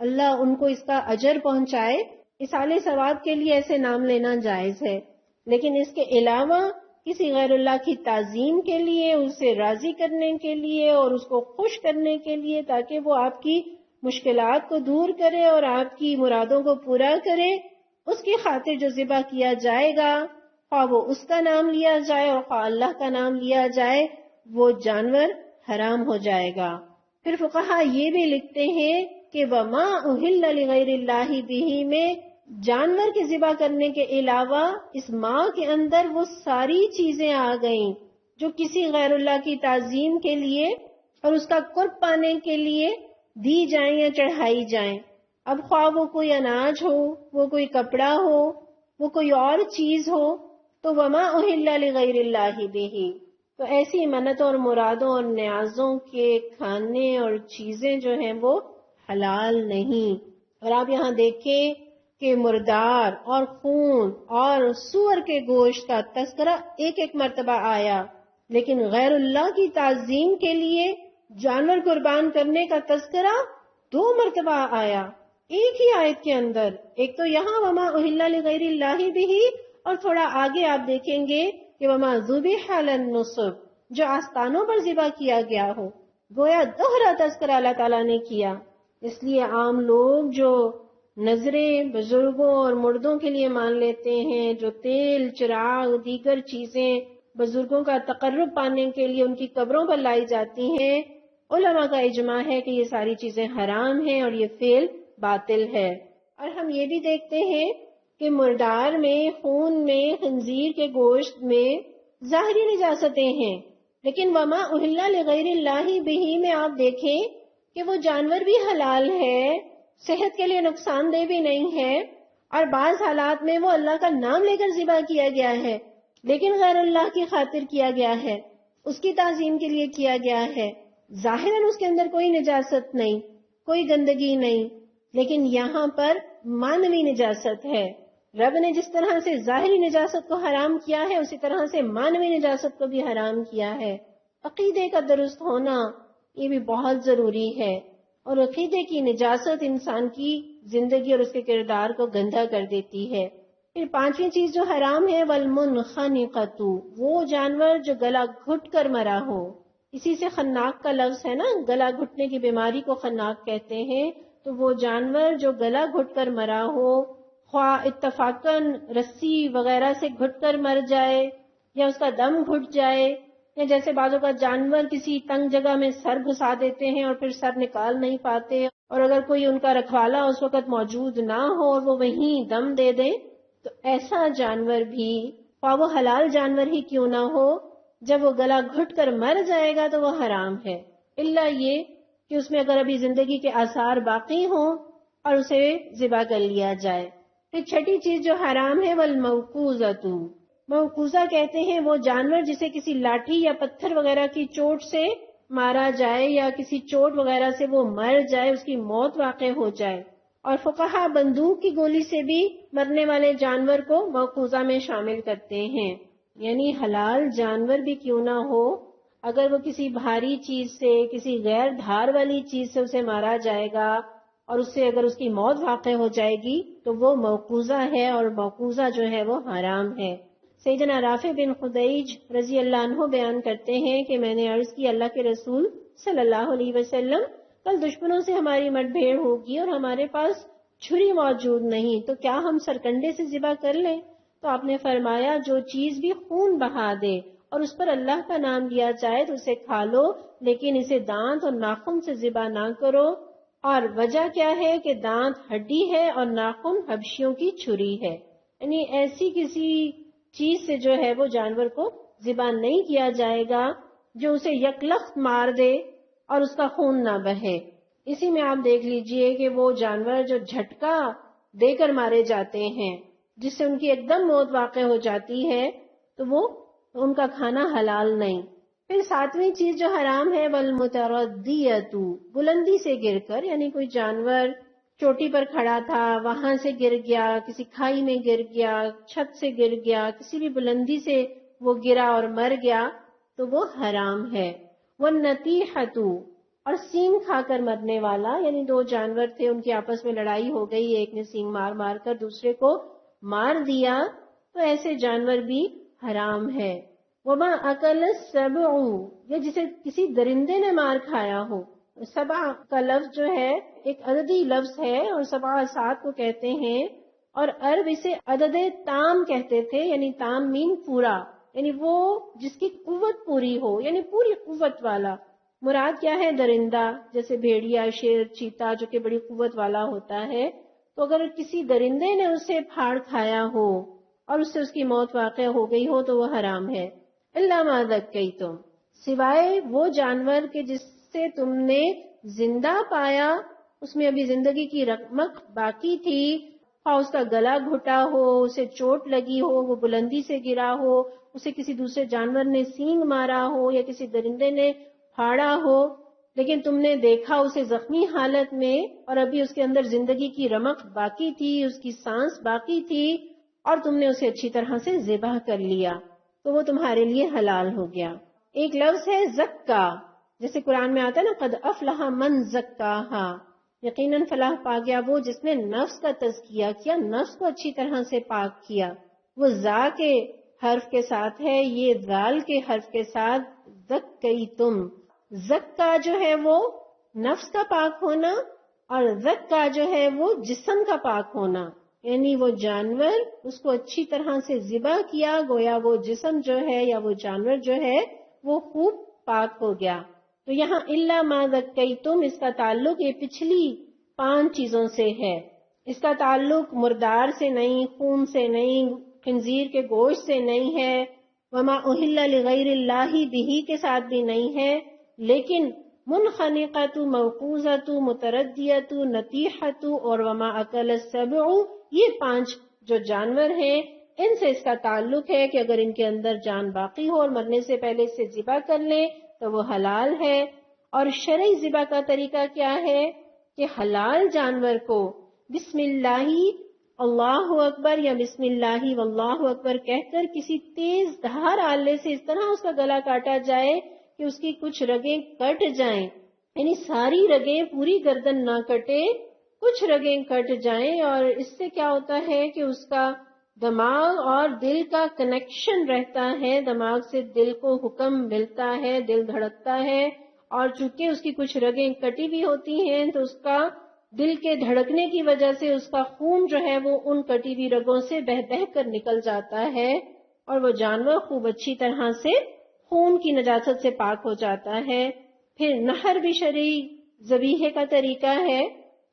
A: اللہ ان کو اس کا اجر پہنچائے۔ اصالِ ثواب کے لیے ایسے نام لینا جائز ہے، لیکن اس کے علاوہ کسی غیر اللہ کی تعظیم کے لیے، اسے راضی کرنے کے لیے اور اس کو خوش کرنے کے لیے تاکہ وہ آپ کی مشکلات کو دور کرے اور آپ کی مرادوں کو پورا کرے، اس کی خاطر جو ذبح کیا جائے گا، خواہ وہ اس کا نام لیا جائے اور خواہ اللہ کا نام لیا جائے، وہ جانور حرام ہو جائے گا۔ پھر فقہا یہ بھی لکھتے ہیں کہ وَمَا أُهِلَّ لِغَيْرِ اللَّهِ بِهِ میں جانور کے ذبح کرنے کے علاوہ اس ماں کے اندر وہ ساری چیزیں آ گئیں جو کسی غیر اللہ کی تعظیم کے لیے اور اس کا قرب پانے کے لیے دی جائیں یا چڑھائی جائیں۔ اب خواہ وہ کوئی اناج ہو، وہ کوئی کپڑا ہو، وہ کوئی اور چیز ہو، تو وَمَا أُهِلَّ لِغَيْرِ اللَّهِ بِهِ، تو ایسی منتوں اور مرادوں اور نیازوں کے کھانے اور چیزیں جو ہیں وہ حلال نہیں۔ اور آپ یہاں دیکھیں کہ مردار اور خون اور سور کے گوشت کا تذکرہ ایک ایک مرتبہ آیا، لیکن غیر اللہ کی تعظیم کے لیے جانور قربان کرنے کا تذکرہ 2 مرتبہ آیا ایک ہی آیت کے اندر۔ ایک تو یہاں وَمَا أُهِلَّ لِغَيْرِ اللَّهِ بِهِ، اور تھوڑا آگے آپ دیکھیں گے کہ وَمَا ذُبِحَ عَلَى النُّصُبِ، جو آستانوں پر ذبح کیا گیا ہو، گویا دوہرا تذکرہ اللہ تعالیٰ نے کیا۔ اس لیے عام لوگ جو نظریں بزرگوں اور مردوں کے لیے مان لیتے ہیں، جو تیل، چراغ، دیگر چیزیں بزرگوں کا تقرب پانے کے لیے ان کی قبروں پر لائی جاتی ہیں، علماء کا اجماع ہے کہ یہ ساری چیزیں حرام ہیں اور یہ فعل باطل ہے۔ اور ہم یہ بھی دیکھتے ہیں کہ مردار میں، خون میں، خنزیر کے گوشت میں ظاہری نجاستیں ہیں، لیکن وما اہل لغیر اللہ بہ میں آپ دیکھیں کہ وہ جانور بھی حلال ہے، صحت کے لیے نقصان دہ بھی نہیں ہے، اور بعض حالات میں وہ اللہ کا نام لے کر ذبح کیا گیا ہے لیکن غیر اللہ کی خاطر کیا گیا ہے، اس کی تعظیم کے لیے کیا گیا ہے، ظاہراً اس کے اندر کوئی نجاست نہیں، کوئی گندگی نہیں، لیکن یہاں پر مانوی نجاست ہے۔ رب نے جس طرح سے ظاہری نجاست کو حرام کیا ہے اسی طرح سے مانوی نجاست کو بھی حرام کیا ہے۔ عقیدے کا درست ہونا یہ بھی بہت ضروری ہے، اور عقیدے کی نجاست انسان کی زندگی اور اس کے کردار کو گندا کر دیتی ہے۔ پھر پانچویں چیز جو حرام ہے، والمنخنقۃ، وہ جانور جو گلا گھٹ کر مرا ہو، اسی سے خناق کا لفظ ہے نا، گلا گھٹنے کی بیماری کو خناق کہتے ہیں، تو وہ جانور جو گلا گھٹ کر مرا ہو، خواہ اتفاقاً رسی وغیرہ سے گھٹ کر مر جائے یا اس کا دم گھٹ جائے، یا جیسے بعضوں کا جانور کسی تنگ جگہ میں سر گھسا دیتے ہیں اور پھر سر نکال نہیں پاتے، اور اگر کوئی ان کا رکھوالا اس وقت موجود نہ ہو اور وہ وہیں دم دے دے، تو ایسا جانور بھی خواہ وہ حلال جانور ہی کیوں نہ ہو، جب وہ گلا گھٹ کر مر جائے گا تو وہ حرام ہے، الا یہ کہ اس میں اگر ابھی زندگی کے آثار باقی ہوں اور اسے ذبح کر لیا جائے۔ پھر چھٹی چیز جو حرام ہے، والموقوذۃ، موقوذہ کہتے ہیں وہ جانور جسے کسی لاٹھی یا پتھر وغیرہ کی چوٹ سے مارا جائے یا کسی چوٹ وغیرہ سے وہ مر جائے، اس کی موت واقع ہو جائے، اور فقہا بندوق کی گولی سے بھی مرنے والے جانور کو موقوذہ میں شامل کرتے ہیں، یعنی حلال جانور بھی کیوں نہ ہو، اگر وہ کسی بھاری چیز سے، کسی غیر دھار والی چیز سے اسے مارا جائے گا اور اس سے اگر اس کی موت واقع ہو جائے گی تو وہ موقوذہ ہے، اور موقوذہ جو ہے وہ حرام ہے۔ سیدنا رافع بن خدیج رضی اللہ عنہ بیان کرتے ہیں کہ میں نے عرض کی، اللہ کے رسول صلی اللہ علیہ وسلم، کل دشمنوں سے ہماری مٹ بھیڑ ہوگی اور ہمارے پاس چھری موجود نہیں، تو کیا ہم سرکنڈے سے ذبح کر لیں؟ تو آپ نے فرمایا، جو چیز بھی خون بہا دے اور اس پر اللہ کا نام لیا جائے تو اسے کھا لو، لیکن اسے دانت اور ناخن سے ذبح نہ کرو۔ اور وجہ کیا ہے کہ دانت ہڈی ہے اور ناخن حبشیوں کی چھری ہے، یعنی ایسی کسی چیز سے جو ہے وہ جانور کو ذبح نہیں کیا جائے گا جو اسے یکلخت مار دے اور اس کا خون نہ بہے۔ اسی میں آپ دیکھ لیجئے کہ وہ جانور جو جھٹکا دے کر مارے جاتے ہیں، جس سے ان کی ایک دم موت واقع ہو جاتی ہے، تو وہ ان کا کھانا حلال نہیں۔ پھر ساتویں چیز جو حرام ہے، والمتردیۃ، بلندی سے گر کر، یعنی کوئی جانور چوٹی پر کھڑا تھا، وہاں سے گر گیا، کسی کھائی میں گر گیا، چھت سے گر گیا، کسی بھی بلندی سے وہ گرا اور مر گیا تو وہ حرام ہے۔ والنطیحۃ، اور سینگ کھا کر مرنے والا، یعنی دو جانور تھے، ان کی آپس میں لڑائی ہو گئی، ایک نے سینگ مار مار کر دوسرے کو مار دیا، تو ایسے جانور بھی حرام ہے۔ وما اکل السبع، یا جسے کسی درندے نے مار کھایا ہو۔ سبع کا لفظ جو ہے ایک عددی لفظ ہے، اور سبع سات کو کہتے ہیں، اور عرب اسے عدد تام کہتے تھے، یعنی تام مین پورا، یعنی وہ جس کی قوت پوری ہو، یعنی پوری قوت والا۔ مراد کیا ہے؟ درندہ، جیسے بھیڑیا، شیر، چیتا، جو کہ بڑی قوت والا ہوتا ہے، تو اگر کسی درندے نے اسے پھاڑ کھایا ہو اور اس سے اس کی موت واقع ہو گئی ہو تو وہ حرام ہے۔ الا ما ذکیتم، سوائے وہ جانور کے جس سے تم نے زندہ پایا، اس میں ابھی زندگی کی رمق باقی تھی، خواہ اس کا گلا گھٹا ہو، اسے چوٹ لگی ہو، وہ بلندی سے گرا ہو، اسے کسی دوسرے جانور نے سینگ مارا ہو یا کسی درندے نے پھاڑا ہو، لیکن تم نے دیکھا اسے زخمی حالت میں اور ابھی اس کے اندر زندگی کی رمق باقی تھی، اس کی سانس باقی تھی، اور تم نے اسے اچھی طرح سے ذبح کر لیا، تو وہ تمہارے لیے حلال ہو گیا۔ ایک لفظ ہے زکا، جیسے قرآن میں آتا ہے نا، قد افلح من زکاہا، یقیناً فلاح پا گیا وہ جس نے نفس کا تزکیہ کیا، نفس کو اچھی طرح سے پاک کیا۔ وہ زا کے حرف کے ساتھ ہے، یہ ذال کے حرف کے ساتھ، زکیتم۔ زکا جو ہے وہ نفس کا پاک ہونا، اور ذکا جو ہے وہ جسم کا پاک ہونا، یعنی وہ جانور اس کو اچھی طرح سے ذبح کیا، گویا وہ جسم جو ہے یا وہ جانور جو ہے وہ خوب پاک ہو گیا۔ تو یہاں الا ما ذکیتم، اس کا تعلق یہ پچھلی 5 چیزوں سے ہے، اس کا تعلق مردار سے نہیں، خون سے نہیں، خنزیر کے گوشت سے نہیں ہے، وما اہل لغیر اللہ بہ کے ساتھ بھی نہیں ہے، لیکن منخنقۃ، موقوذۃ، متردیۃ، نطیحۃ اور وما اکل السبع، یہ 5 جو جانور ہیں ان سے اس کا تعلق ہے کہ اگر ان کے اندر جان باقی ہو اور مرنے سے پہلے اسے ذبح کر لیں تو وہ حلال ہے۔ اور شرعی ذبح کا طریقہ کیا ہے کہ حلال جانور کو بسم اللہ اللہ اکبر یا بسم اللہ واللہ اکبر کہہ کر کسی تیز دھار آلے سے اس طرح اس کا گلا کاٹا جائے کہ اس کی کچھ رگیں کٹ جائیں، یعنی ساری رگیں، پوری گردن نہ کٹے، کچھ رگیں کٹ جائیں، اور اس سے کیا ہوتا ہے کہ اس کا دماغ اور دل کا کنیکشن رہتا ہے، دماغ سے دل کو حکم ملتا ہے، دل دھڑکتا ہے، اور چونکہ اس کی کچھ رگیں کٹی بھی ہوتی ہیں تو اس کا دل کے دھڑکنے کی وجہ سے اس کا خون جو ہے وہ ان کٹی ہوئی رگوں سے بہہ بہہ کر نکل جاتا ہے، اور وہ جانور خوب اچھی طرح سے خون کی نجاست سے پاک ہو جاتا ہے۔ پھر نحر بھی شرعی ذبیحے کا طریقہ ہے،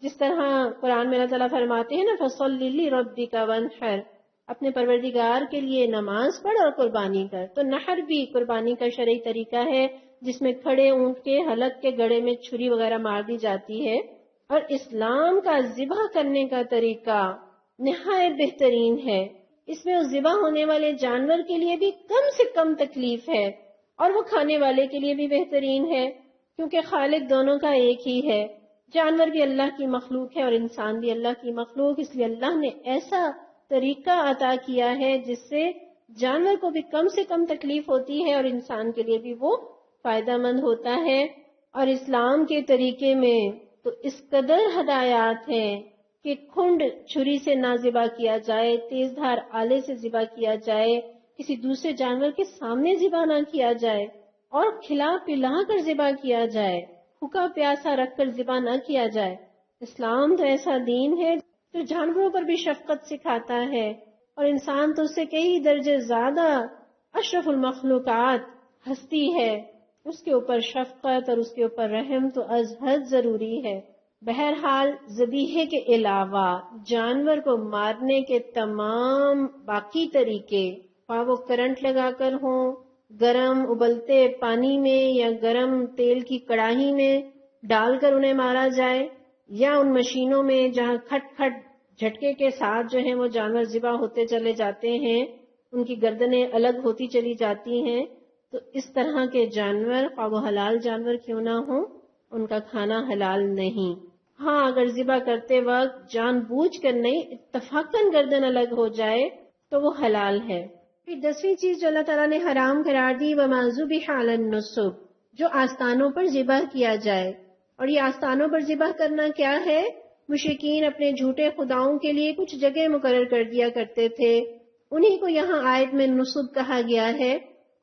A: جس طرح قرآن میں اللہ تعالیٰ فرماتے ہیں نا فَصَلِّ لِرَبِّكَ وَانْحَرْ، اپنے پروردگار کے لیے نماز پڑھ اور قربانی کر۔ تو نحر بھی قربانی کا شرعی طریقہ ہے جس میں کھڑے اونٹ کے حلق کے گڑے میں چھری وغیرہ مار دی جاتی ہے۔ اور اسلام کا ذبح کرنے کا طریقہ نہایت بہترین ہے، اس میں اس ذبح ہونے والے جانور کے لیے بھی کم سے کم تکلیف ہے اور وہ کھانے والے کے لیے بھی بہترین ہے، کیونکہ خالق دونوں کا ایک ہی ہے۔ جانور بھی اللہ کی مخلوق ہے اور انسان بھی اللہ کی مخلوق، اس لیے اللہ نے ایسا طریقہ عطا کیا ہے جس سے جانور کو بھی کم سے کم تکلیف ہوتی ہے اور انسان کے لیے بھی وہ فائدہ مند ہوتا ہے۔ اور اسلام کے طریقے میں تو اس قدر ہدایات ہیں کہ کھنڈ چھری سے نہ ذبح کیا جائے، تیز دھار آلے سے ذبح کیا جائے، کسی دوسرے جانور کے سامنے ذبح نہ کیا جائے، اور کھلا پلا کر ذبح کیا جائے، بھوکا پیاسا رکھ کر ذبح نہ کیا جائے۔ اسلام تو ایسا دین ہے جو جانوروں پر بھی شفقت سکھاتا ہے، اور انسان تو اس سے کئی درجے زیادہ اشرف المخلوقات ہستی ہے، اس کے اوپر شفقت اور اس کے اوپر رحم تو از حد ضروری ہے۔ بہرحال ذبیحے کے علاوہ جانور کو مارنے کے تمام باقی طریقے، خواہ وہ کرنٹ لگا کر ہوں، گرم ابلتے پانی میں یا گرم تیل کی کڑاہی میں ڈال کر انہیں مارا جائے، یا ان مشینوں میں جہاں کھٹ کھٹ جھٹکے کے ساتھ جو ہیں وہ جانور ذبح ہوتے چلے جاتے ہیں، ان کی گردنیں الگ ہوتی چلی جاتی ہیں، تو اس طرح کے جانور خواہ وہ حلال جانور کیوں نہ ہوں ان کا کھانا حلال نہیں۔ ہاں اگر ذبح کرتے وقت جان بوجھ کر نہیں، اتفاقاً گردن الگ ہو جائے تو وہ حلال ہے۔ پھر 10ویں چیز جو اللہ تعالیٰ نے حرام قرار دی وَمَا ذُبِحَ عَلَى النُّصُبِ، جو آستانوں پر ذبح کیا جائے۔ اور یہ آستانوں پر ذبح کرنا کیا ہے؟ مشرکین اپنے جھوٹے خداؤں کے لیے کچھ جگہ مقرر کر دیا کرتے تھے، انہی کو یہاں آیت میں نصب کہا گیا ہے،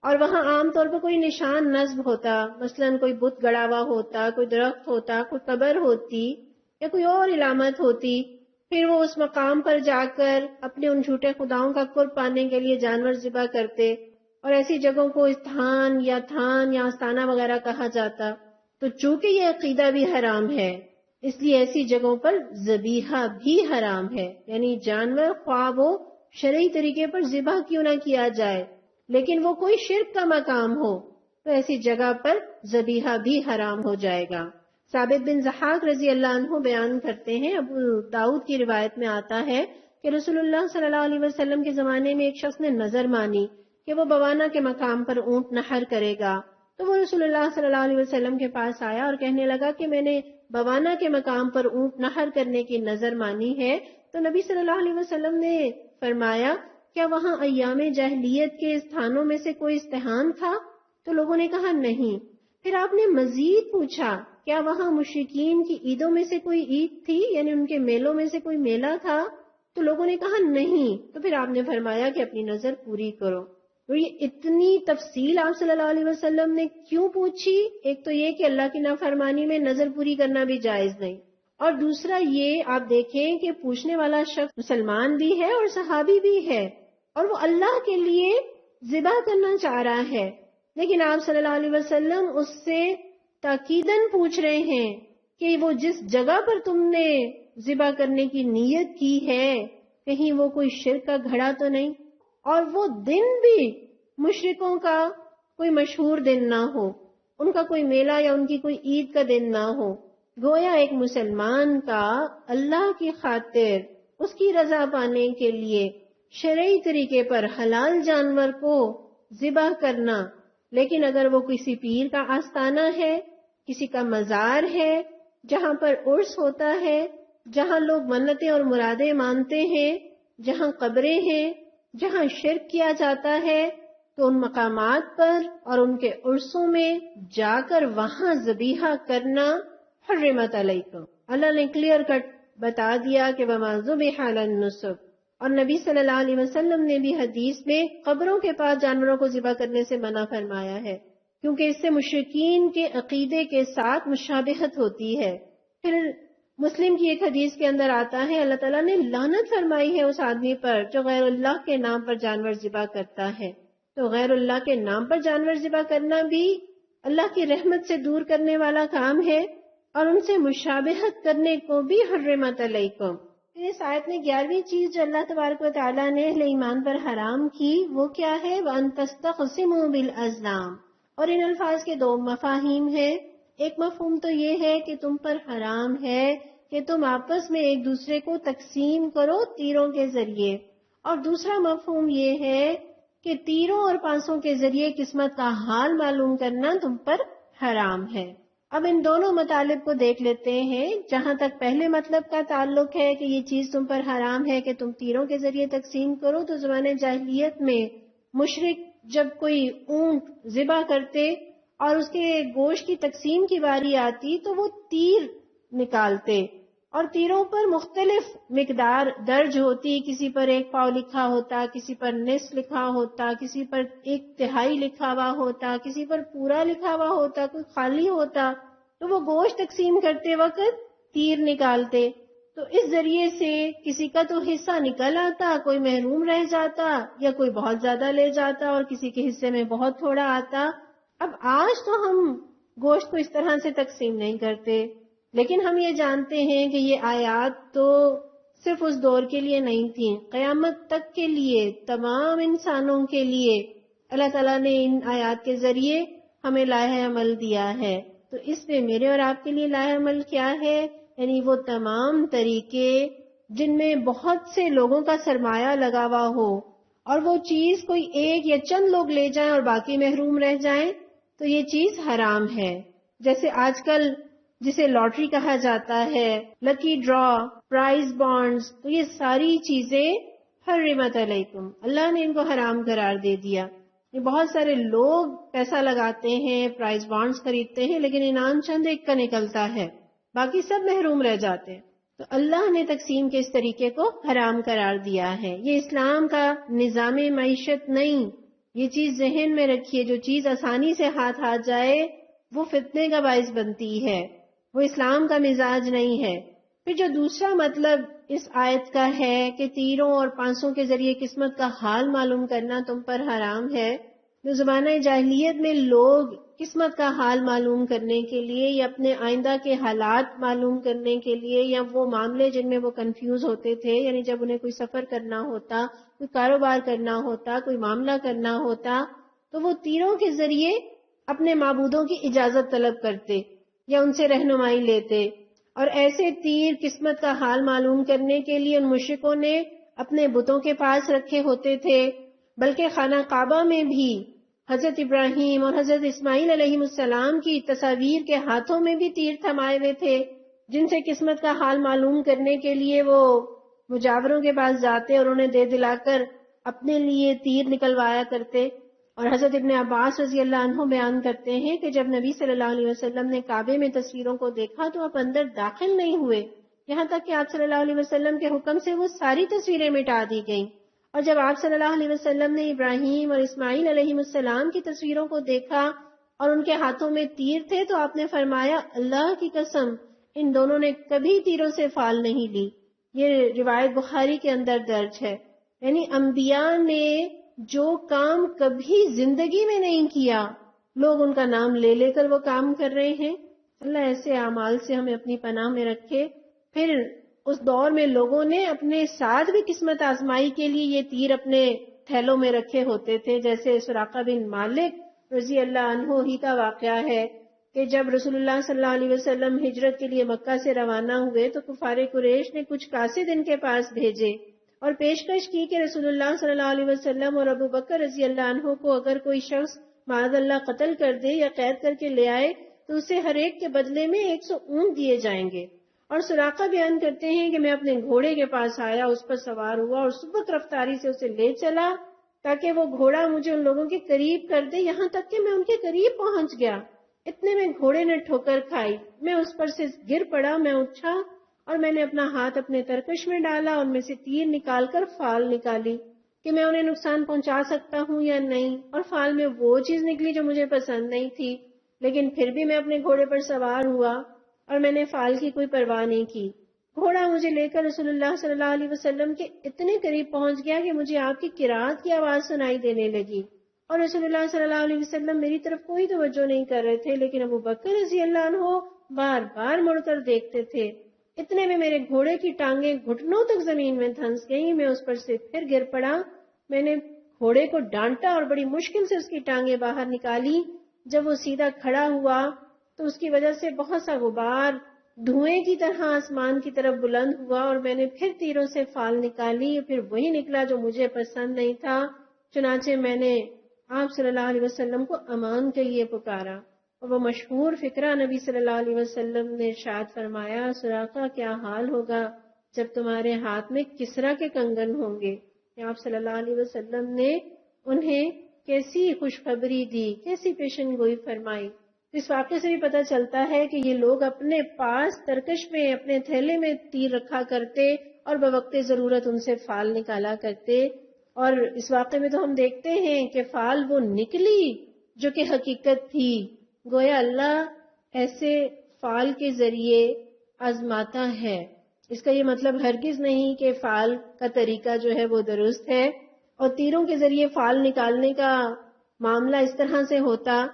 A: اور وہاں عام طور پر کوئی نشان نصب ہوتا، مثلا کوئی بت گڑا ہوا ہوتا، کوئی درخت ہوتا، کوئی قبر ہوتی یا کوئی اور علامت ہوتی، پھر وہ اس مقام پر جا کر اپنے ان جھوٹے خداؤں کا قرب پانے کے لیے جانور ذبح کرتے، اور ایسی جگہوں کو استھان یا تھان یا آستانہ وغیرہ کہا جاتا۔ تو چونکہ یہ عقیدہ بھی حرام ہے اس لیے ایسی جگہوں پر ذبیحہ بھی حرام ہے، یعنی جانور خواہ وہ شرعی طریقے پر ذبح کیوں نہ کیا جائے لیکن وہ کوئی شرک کا مقام ہو تو ایسی جگہ پر ذبیحہ بھی حرام ہو جائے گا۔ ثابت بن ضحاک رضی اللہ عنہ بیان کرتے ہیں، ابو داؤد کی روایت میں آتا ہے کہ رسول اللہ صلی اللہ علیہ وسلم کے زمانے میں ایک شخص نے نظر مانی کہ وہ بوانا کے مقام پر اونٹ نحر کرے گا، تو وہ رسول اللہ صلی اللہ علیہ وسلم کے پاس آیا اور کہنے لگا کہ میں نے بوانا کے مقام پر اونٹ نحر کرنے کی نظر مانی ہے۔ تو نبی صلی اللہ علیہ وسلم نے فرمایا کیا وہاں ایام جاہلیت کے استھانوں میں سے کوئی استحام تھا؟ تو لوگوں نے کہا نہیں۔ پھر آپ نے مزید پوچھا کیا وہاں مشرکین کی عیدوں میں سے کوئی عید تھی، یعنی ان کے میلوں میں سے کوئی میلہ تھا؟ تو لوگوں نے کہا نہیں۔ تو پھر آپ نے فرمایا کہ اپنی نظر پوری کرو۔ تو یہ اتنی تفصیل آپ صلی اللہ علیہ وسلم نے کیوں پوچھی؟ ایک تو یہ کہ اللہ کی نافرمانی میں نظر پوری کرنا بھی جائز نہیں، اور دوسرا یہ آپ دیکھیں کہ پوچھنے والا شخص مسلمان بھی ہے اور صحابی بھی ہے، اور وہ اللہ کے لیے ذبح کرنا چاہ رہا ہے، لیکن آپ صلی اللہ علیہ وسلم اس سے تاکیداً پوچھ رہے ہیں کہ وہ جس جگہ پر تم نے ذبح کرنے کی نیت کی ہے کہیں وہ کوئی شرک کا گھڑا تو نہیں، اور وہ دن بھی مشرکوں کا کوئی مشہور دن نہ ہو، ان کا کوئی میلہ یا ان کی کوئی عید کا دن نہ ہو۔ گویا ایک مسلمان کا اللہ کی خاطر اس کی رضا پانے کے لیے شرعی طریقے پر حلال جانور کو ذبح کرنا، لیکن اگر وہ کسی پیر کا آستانہ ہے، کسی کا مزار ہے جہاں پر عرس ہوتا ہے، جہاں لوگ منتیں اور مرادیں مانتے ہیں، جہاں قبریں ہیں، جہاں شرک کیا جاتا ہے، تو ان مقامات پر اور ان کے عرسوں میں جا کر وہاں ذبیحہ کرنا حرمت علیکم، اللہ نے کلیئر کٹ بتا دیا کہ وما ذبح علی النصب، اور نبی صلی اللہ علیہ وسلم نے بھی حدیث میں قبروں کے پاس جانوروں کو ذبح کرنے سے منع فرمایا ہے، کیونکہ اس سے مشرکین کے عقیدے کے ساتھ مشابہت ہوتی ہے۔ پھر مسلم کی ایک حدیث کے اندر آتا ہے اللہ تعالیٰ نے لعنت فرمائی ہے اس آدمی پر جو غیر اللہ کے نام پر جانور ذبح کرتا ہے۔ تو غیر اللہ کے نام پر جانور ذبح کرنا بھی اللہ کی رحمت سے دور کرنے والا کام ہے، اور ان سے مشابہت کرنے کو بھی حرمت علیکم۔ اس آیت میں 11ویں چیز جو اللہ تبارک و تعالیٰ نے اہل ایمان پر حرام کی وہ کیا ہے؟ وَأَن تَسْتَقْسِمُوا بِالْأَزْلَامِ، اور ان الفاظ کے دو مفاہیم ہیں۔ ایک مفہوم تو یہ ہے کہ تم پر حرام ہے کہ تم آپس میں ایک دوسرے کو تقسیم کرو تیروں کے ذریعے، اور دوسرا مفہوم یہ ہے کہ تیروں اور پانسوں کے ذریعے قسمت کا حال معلوم کرنا تم پر حرام ہے۔ اب ان دونوں مطالب کو دیکھ لیتے ہیں۔ جہاں تک پہلے مطلب کا تعلق ہے کہ یہ چیز تم پر حرام ہے کہ تم تیروں کے ذریعے تقسیم کرو، تو زمانہ جاہلیت میں مشرک جب کوئی اونٹ ذبح کرتے اور اس کے گوشت کی تقسیم کی باری آتی تو وہ تیر نکالتے، اور تیروں پر مختلف مقدار درج ہوتی، کسی پر 1 پاؤ لکھا ہوتا، کسی پر نصف لکھا ہوتا، کسی پر 1/3 لکھا ہوا ہوتا، کسی پر پورا لکھا ہوا ہوتا، کوئی خالی ہوتا، تو وہ گوشت تقسیم کرتے وقت تیر نکالتے، تو اس ذریعے سے کسی کا تو حصہ نکل آتا، کوئی محروم رہ جاتا، یا کوئی بہت زیادہ لے جاتا اور کسی کے حصے میں بہت تھوڑا آتا۔ اب آج تو ہم گوشت کو اس طرح سے تقسیم نہیں کرتے، لیکن ہم یہ جانتے ہیں کہ یہ آیات تو صرف اس دور کے لیے نہیں تھیں، قیامت تک کے لیے، تمام انسانوں کے لیے اللہ تعالیٰ نے ان آیات کے ذریعے ہمیں لائحہ عمل دیا ہے۔ تو اس میں میرے اور آپ کے لیے لائحہ عمل کیا ہے؟ یعنی وہ تمام طریقے جن میں بہت سے لوگوں کا سرمایہ لگا ہوا ہو اور وہ چیز کوئی ایک یا چند لوگ لے جائیں اور باقی محروم رہ جائیں، تو یہ چیز حرام ہے۔ جیسے آج کل جسے لاٹری کہا جاتا ہے، لکی ڈرا، پرائز بانڈز، تو یہ ساری چیزیں حرمت علیکم، اللہ نے ان کو حرام قرار دے دیا۔ یہ بہت سارے لوگ پیسہ لگاتے ہیں، پرائز بانڈز خریدتے ہیں، لیکن انعام چند ایک کا نکلتا ہے، باقی سب محروم رہ جاتے ہیں۔ تو اللہ نے تقسیم کے اس طریقے کو حرام قرار دیا ہے۔ یہ اسلام کا نظام معیشت نہیں، یہ چیز ذہن میں رکھیے، جو چیز آسانی سے ہاتھ آ جائے وہ فتنے کا باعث بنتی ہے، وہ اسلام کا مزاج نہیں ہے۔ پھر جو دوسرا مطلب اس آیت کا ہے کہ تیروں اور پانسوں کے ذریعے قسمت کا حال معلوم کرنا تم پر حرام ہے، جو زمانہ جاہلیت میں لوگ قسمت کا حال معلوم کرنے کے لیے یا اپنے آئندہ کے حالات معلوم کرنے کے لیے، یا وہ معاملے جن میں وہ کنفیوز ہوتے تھے، یعنی جب انہیں کوئی سفر کرنا ہوتا، کوئی کاروبار کرنا ہوتا، کوئی معاملہ کرنا ہوتا، تو وہ تیروں کے ذریعے اپنے معبودوں کی اجازت طلب کرتے یا ان سے رہنمائی لیتے، اور ایسے تیر قسمت کا حال معلوم کرنے کے لیے ان مشرکوں نے اپنے بتوں کے پاس رکھے ہوتے تھے، بلکہ خانہ کعبہ میں بھی حضرت ابراہیم اور حضرت اسماعیل علیہ السلام کی تصاویر کے ہاتھوں میں بھی تیر تھمائے ہوئے تھے، جن سے قسمت کا حال معلوم کرنے کے لیے وہ مجاوروں کے پاس جاتے اور انہیں دے دلا کر اپنے لیے تیر نکلوایا کرتے۔ اور حضرت ابن عباس رضی اللہ عنہ بیان کرتے ہیں کہ جب نبی صلی اللہ علیہ وسلم نے کعبے میں تصویروں کو دیکھا تو آپ اندر داخل نہیں ہوئے، یہاں تک کہ آپ صلی اللہ علیہ وسلم کے حکم سے وہ ساری تصویریں مٹا دی گئیں۔ اور جب آپ صلی اللہ علیہ وسلم نے ابراہیم اور اسماعیل علیہ السلام کی تصویروں کو دیکھا اور ان کے ہاتھوں میں تیر تھے، تو آپ نے فرمایا اللہ کی قسم ان دونوں نے کبھی تیروں سے فال نہیں لی. یہ روایت بخاری کے اندر درج ہے. یعنی انبیاء نے جو کام کبھی زندگی میں نہیں کیا، لوگ ان کا نام لے لے کر وہ کام کر رہے ہیں. اللہ ایسے اعمال سے ہمیں اپنی پناہ میں رکھے. پھر اس دور میں لوگوں نے اپنے ساتھ بھی قسمت آزمائی کے لیے یہ تیر اپنے تھیلوں میں رکھے ہوتے تھے. جیسے سراقہ بن مالک رضی اللہ عنہ ہی کا واقعہ ہے کہ جب رسول اللہ صلی اللہ علیہ وسلم ہجرت کے لیے مکہ سے روانہ ہوئے تو کفار قریش نے کچھ قاصد ان کے پاس بھیجے اور پیشکش کی کہ رسول اللہ صلی اللہ علیہ وسلم اور ابو بکر رضی اللہ عنہ کو اگر کوئی شخص معاذ اللہ قتل کر دے یا قید کر کے لے آئے تو اسے ہر ایک کے بدلے میں 100 اونٹ دیے جائیں گے. اور سراقہ بیان کرتے ہیں کہ میں اپنے گھوڑے کے پاس آیا، اس پر سوار ہوا اور سبک رفتاری سے اسے لے چلا تاکہ وہ گھوڑا مجھے ان لوگوں کے قریب کر دے، یہاں تک کہ میں ان کے قریب پہنچ گیا. اتنے میں گھوڑے نے ٹھوکر کھائی، میں اس پر سے گر پڑا. میں اٹھا اور میں نے اپنا ہاتھ اپنے ترکش میں ڈالا اور ان میں سے تیر نکال کر فال نکالی کہ میں انہیں نقصان پہنچا سکتا ہوں یا نہیں. اور فال میں وہ چیز نکلی جو مجھے پسند نہیں تھی، لیکن پھر بھی میں اپنے گھوڑے پر سوار ہوا اور میں نے فال کی کوئی پرواہ نہیں کی. گھوڑا مجھے لے کر رسول اللہ صلی اللہ علیہ وسلم کے اتنے قریب پہنچ گیا کہ مجھے آپ کی قرات کی آواز سنائی دینے لگی. اور رسول اللہ صلی اللہ علیہ وسلم میری طرف کوئی توجہ نہیں کر رہے تھے، لیکن ابو بکر رضی اللہ عنہ بار بار مڑ کر دیکھتے تھے. اتنے میں میرے گھوڑے کی ٹانگیں گھٹنوں تک زمین میں دھنس گئیں. میں اس پر سے پھر گر پڑا. میں نے گھوڑے کو ڈانٹا اور بڑی مشکل سے اس کی ٹانگیں باہر نکالی. جب وہ سیدھا کھڑا ہوا تو اس کی وجہ سے بہت سا غبار دھوئیں کی طرح آسمان کی طرف بلند ہوا اور میں نے پھر تیروں سے فال نکالی. پھر وہی نکلا جو مجھے پسند نہیں تھا. چنانچہ میں نے آپ صلی اللہ علیہ وسلم کو امان کے لیے پکارا. اور وہ مشہور فقرہ نبی صلی اللہ علیہ وسلم نے ارشاد فرمایا، سراقہ کیا حال ہوگا جب تمہارے ہاتھ میں کسرا کے کنگن ہوں گے. آپ صلی اللہ علیہ وسلم نے انہیں کیسی خوشخبری دی، کیسی پیشن گوئی فرمائی. اس واقعے سے بھی پتہ چلتا ہے کہ یہ لوگ اپنے پاس ترکش میں اپنے تھیلے میں تیر رکھا کرتے اور بوقت ضرورت ان سے فال نکالا کرتے. اور اس واقعے میں تو ہم دیکھتے ہیں کہ فال وہ نکلی جو کہ حقیقت تھی. گویا اللہ ایسے فال کے ذریعے آزماتا ہے. اس کا یہ مطلب ہرگز نہیں کہ فال کا طریقہ جو ہے وہ درست ہے. اور تیروں کے ذریعے فال نکالنے کا معاملہ اس طرح سے ہوتا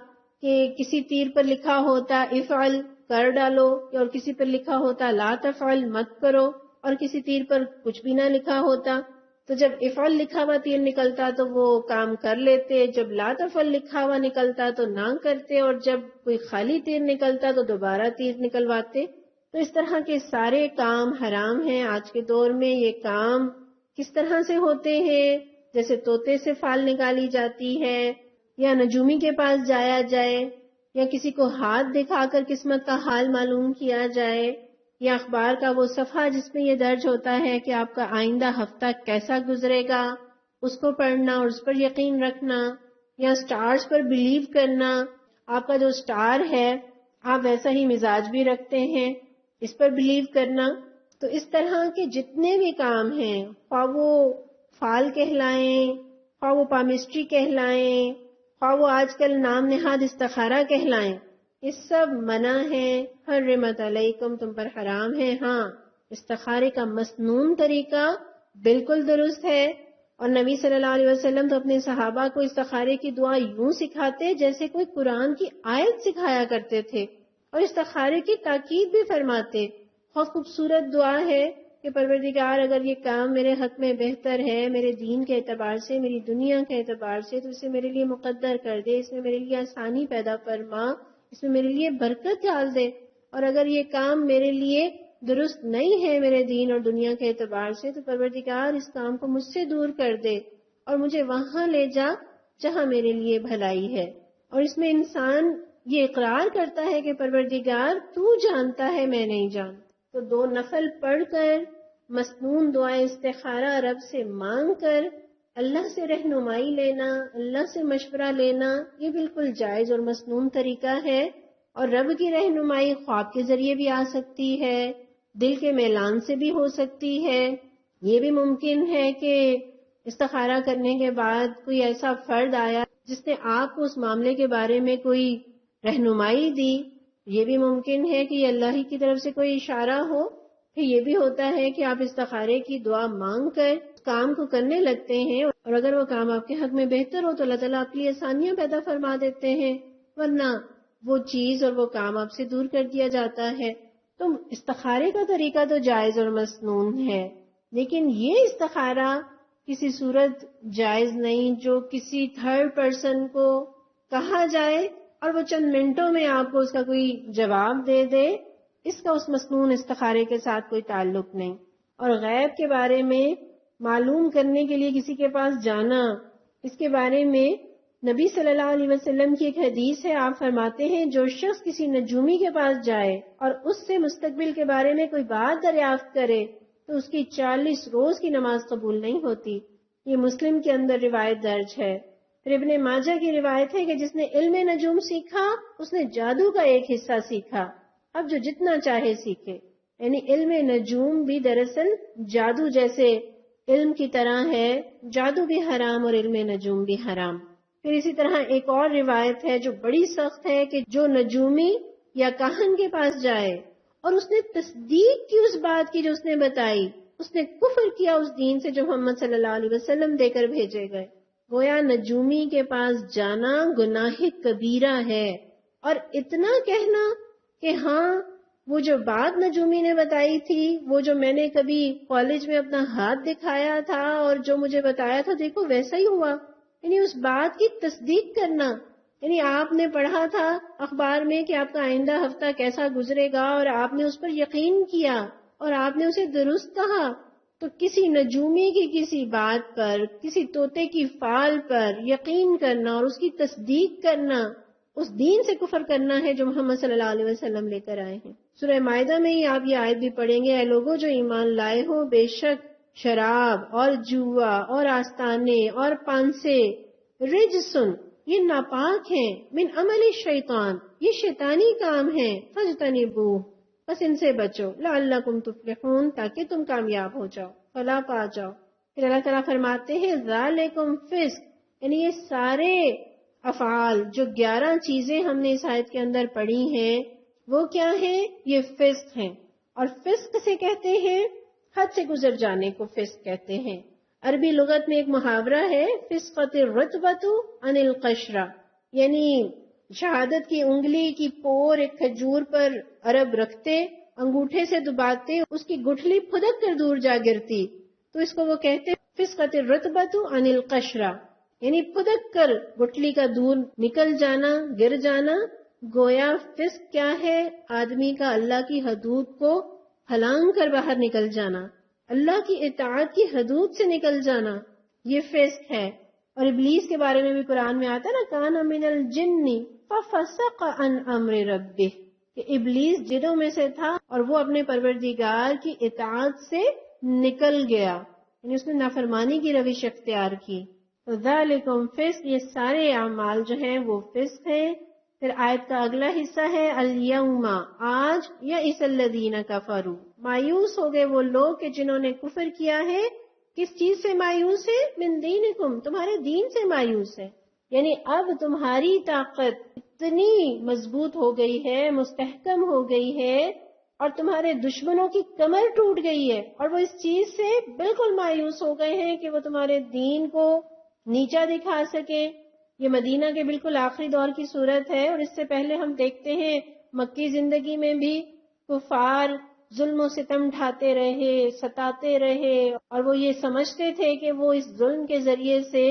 A: کہ کسی تیر پر لکھا ہوتا افعل کر ڈالو، اور کسی پر لکھا ہوتا لا تفعل مت کرو، اور کسی تیر پر کچھ بھی نہ لکھا ہوتا. تو جب افعل لکھا ہوا تیر نکلتا تو وہ کام کر لیتے، جب لا تفعل لکھا ہوا نکلتا تو نہ کرتے، اور جب کوئی خالی تیر نکلتا تو دوبارہ تیر نکلواتے. تو اس طرح کے سارے کام حرام ہیں. آج کے دور میں یہ کام کس طرح سے ہوتے ہیں؟ جیسے طوطے سے فال نکالی جاتی ہے، یا نجومی کے پاس جایا جائے، یا کسی کو ہاتھ دکھا کر قسمت کا حال معلوم کیا جائے، یا اخبار کا وہ صفحہ جس میں یہ درج ہوتا ہے کہ آپ کا آئندہ ہفتہ کیسا گزرے گا، اس کو پڑھنا اور اس پر یقین رکھنا، یا سٹارز پر بلیو کرنا. آپ کا جو سٹار ہے آپ ویسا ہی مزاج بھی رکھتے ہیں، اس پر بلیو کرنا. تو اس طرح کے جتنے بھی کام ہیں، خواہ وہ فال کہلائیں، خواہ وہ پامسٹری کہلائیں، خواہ وہ آج کل نام نہاد استخارہ کہلائیں، یہ سب منع ہے. حرمت علیکم، تم پر حرام ہے. ہاں، استخارے کا مسنون طریقہ بالکل درست ہے. اور نبی صلی اللہ علیہ وسلم تو اپنے صحابہ کو استخارے کی دعا یوں سکھاتے جیسے کوئی قرآن کی آیت سکھایا کرتے تھے، اور استخارے کی تاکید بھی فرماتے. بہت خوبصورت دعا ہے کہ پروردگار اگر یہ کام میرے حق میں بہتر ہے، میرے دین کے اعتبار سے، میری دنیا کے اعتبار سے، تو اسے میرے لیے مقدر کر دے، اس میں میرے لیے آسانی پیدا فرما، اس میں میرے لیے برکت ڈال دے. اور اگر یہ کام میرے لیے درست نہیں ہے میرے دین اور دنیا کے اعتبار سے، تو پروردگار اس کام کو مجھ سے دور کر دے اور مجھے وہاں لے جا جہاں میرے لیے بھلائی ہے. اور اس میں انسان یہ اقرار کرتا ہے کہ پروردگار تو جانتا ہے، میں نہیں جانتا. تو 2 نفل پڑھ کر مسنون دعائے استخارہ رب سے مانگ کر اللہ سے رہنمائی لینا، اللہ سے مشورہ لینا، یہ بالکل جائز اور مسنون طریقہ ہے. اور رب کی رہنمائی خواب کے ذریعے بھی آ سکتی ہے، دل کے میلان سے بھی ہو سکتی ہے. یہ بھی ممکن ہے کہ استخارہ کرنے کے بعد کوئی ایسا فرد آیا جس نے آپ کو اس معاملے کے بارے میں کوئی رہنمائی دی، یہ بھی ممکن ہے کہ یہ اللہ ہی کی طرف سے کوئی اشارہ ہو، پھر یہ بھی ہوتا ہے کہ آپ استخارے کی دعا مانگ کر کام کو کرنے لگتے ہیں، اور اگر وہ کام آپ کے حق میں بہتر ہو تو اللہ تعالیٰ آپ کے لیے آسانیاں پیدا فرما دیتے ہیں، ورنہ وہ چیز اور وہ کام آپ سے دور کر دیا جاتا ہے۔ تو استخارے کا طریقہ تو جائز اور مسنون ہے، لیکن یہ استخارہ کسی صورت جائز نہیں جو کسی تھرڈ پرسن کو کہا جائے اور وہ چند منٹوں میں آپ کو اس کا کوئی جواب دے دے، اس کا اس مسنون استخارے کے ساتھ کوئی تعلق نہیں۔ اور غیب کے بارے میں معلوم کرنے کے لیے کسی کے پاس جانا، اس کے بارے میں نبی صلی اللہ علیہ وسلم کی ایک حدیث ہے، آپ فرماتے ہیں جو شخص کسی نجومی کے پاس جائے اور اس سے مستقبل کے بارے میں کوئی بات دریافت کرے تو اس کی 40 روز کی نماز قبول نہیں ہوتی۔ یہ مسلم کے اندر روایت درج ہے۔ پھر ابن ماجہ کی روایت ہے کہ جس نے علم نجوم سیکھا اس نے جادو کا ایک حصہ سیکھا، اب جو جتنا چاہے سیکھے۔ یعنی علم نجوم بھی دراصل جادو جیسے علم کی طرح ہے، جادو بھی حرام اور علم نجوم بھی حرام۔ پھر اسی طرح ایک اور روایت ہے جو بڑی سخت ہے کہ جو نجومی یا کاہن کے پاس جائے اور اس نے تصدیق کی اس بات کی جو اس نے بتائی، اس نے کفر کیا اس دین سے جو محمد صلی اللہ علیہ وسلم دے کر بھیجے گئے۔ گویا نجومی کے پاس جانا گناہ کبیرہ ہے، اور اتنا کہنا کہ ہاں وہ جو بات نجومی نے بتائی تھی، وہ جو میں نے کبھی کالج میں اپنا ہاتھ دکھایا تھا اور جو مجھے بتایا تھا دیکھو ویسا ہی ہوا، یعنی اس بات کی تصدیق کرنا۔ یعنی آپ نے پڑھا تھا اخبار میں کہ آپ کا آئندہ ہفتہ کیسا گزرے گا اور آپ نے اس پر یقین کیا اور آپ نے اسے درست کہا، تو کسی نجومی کی کسی بات پر، کسی طوطے کی فال پر یقین کرنا اور اس کی تصدیق کرنا اس دین سے کفر کرنا ہے جو محمد صلی اللہ علیہ وسلم لے کر آئے ہیں۔ سورہ مائدہ میں ہی آپ یہ آیت بھی پڑھیں گے، اے لوگوں جو ایمان لائے ہو، بے شک شراب اور جوا اور آستانے اور پانسے رجسن، یہ ناپاک ہیں، من عمل شیطان، یہ شیطانی کام ہیں، فاجتنبوہ، بس ان سے بچو، لعلکم تفلحون، تاکہ تم کامیاب ہو جاؤ، فلاح پا جاؤ۔ پھر اللہ تعالیٰ فرماتے ہیں ذالکم فسق، یعنی یہ سارے افعال جو 11 چیزیں ہم نے اس آیت کے اندر پڑھی ہیں وہ کیا ہیں؟ یہ فسق ہیں، اور فسق سے کہتے ہیں حد سے گزر جانے کو فسق کہتے ہیں۔ عربی لغت میں ایک محاورہ ہے فسقت الرطبۃ عن القشرہ، یعنی شہادت کی انگلی کی پور ایک کھجور پر عرب رکھتے، انگوٹھے سے دباتے، اس کی گٹھلی پھدک کر دور جا گرتی، تو اس کو وہ کہتے فسقت الرطبۃ عن القشرہ، یعنی پھدک کر گٹھلی کا دور نکل جانا، گر جانا۔ گویا فسق کیا ہے؟ آدمی کا اللہ کی حدود کو پھلانگ کر باہر نکل جانا، اللہ کی اطاعت کی حدود سے نکل جانا، یہ فسق ہے۔ اور ابلیس کے بارے میں بھی قرآن میں آتا ہے نا، کان من الجن ففسق عن امر ربہ، کہ ابلیس جنوں میں سے تھا اور وہ اپنے پروردگار کی اطاعت سے نکل گیا، یعنی اس نے نافرمانی کی روش اختیار کی۔ ذالکم فسق، یہ سارے اعمال جو ہیں وہ فسق ہیں۔ پھر آیت کا اگلا حصہ ہے الیوم، آج، یئس الذین کفروا، مایوس ہو گئے وہ لوگ کہ جنہوں نے کفر کیا ہے۔ کس چیز سے مایوس ہے؟ من دینکم، تمہارے دین سے مایوس ہے، یعنی اب تمہاری طاقت اتنی مضبوط ہو گئی ہے، مستحکم ہو گئی ہے، اور تمہارے دشمنوں کی کمر ٹوٹ گئی ہے، اور وہ اس چیز سے بالکل مایوس ہو گئے ہیں کہ وہ تمہارے دین کو نیچا دکھا سکے۔ یہ مدینہ کے بالکل آخری دور کی صورت ہے، اور اس سے پہلے ہم دیکھتے ہیں مکی زندگی میں بھی کفار ظلم و ستم ڈھاتے رہے، ستاتے رہے، اور وہ یہ سمجھتے تھے کہ وہ اس ظلم کے ذریعے سے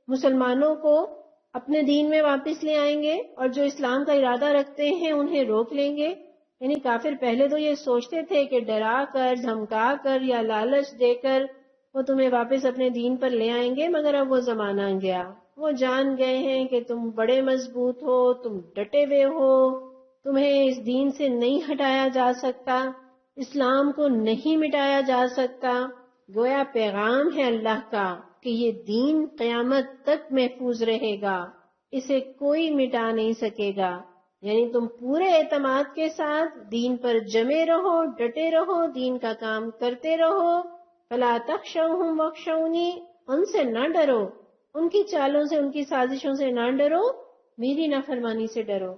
A: مسلمانوں کو اپنے دین میں واپس لے آئیں گے، اور جو اسلام کا ارادہ رکھتے ہیں انہیں روک لیں گے۔ یعنی کافر پہلے تو یہ سوچتے تھے کہ ڈرا کر، دھمکا کر یا لالچ دے کر وہ تمہیں واپس اپنے دین پر لے آئیں گے، مگر اب وہ زمانہ گیا، وہ جان گئے ہیں کہ تم بڑے مضبوط ہو، تم ڈٹے ہوئے ہو، تمہیں اس دین سے نہیں ہٹایا جا سکتا، اسلام کو نہیں مٹایا جا سکتا۔ گویا پیغام ہے اللہ کا کہ یہ دین قیامت تک محفوظ رہے گا، اسے کوئی مٹا نہیں سکے گا۔ یعنی تم پورے اعتماد کے ساتھ دین پر جمے رہو، ڈٹے رہو، دین کا کام کرتے رہو۔ فلا تخشوہم واخشونی، ان سے نہ ڈرو، ان کی چالوں سے، ان کی سازشوں سے نہ ڈرو، میری نافرمانی سے ڈرو۔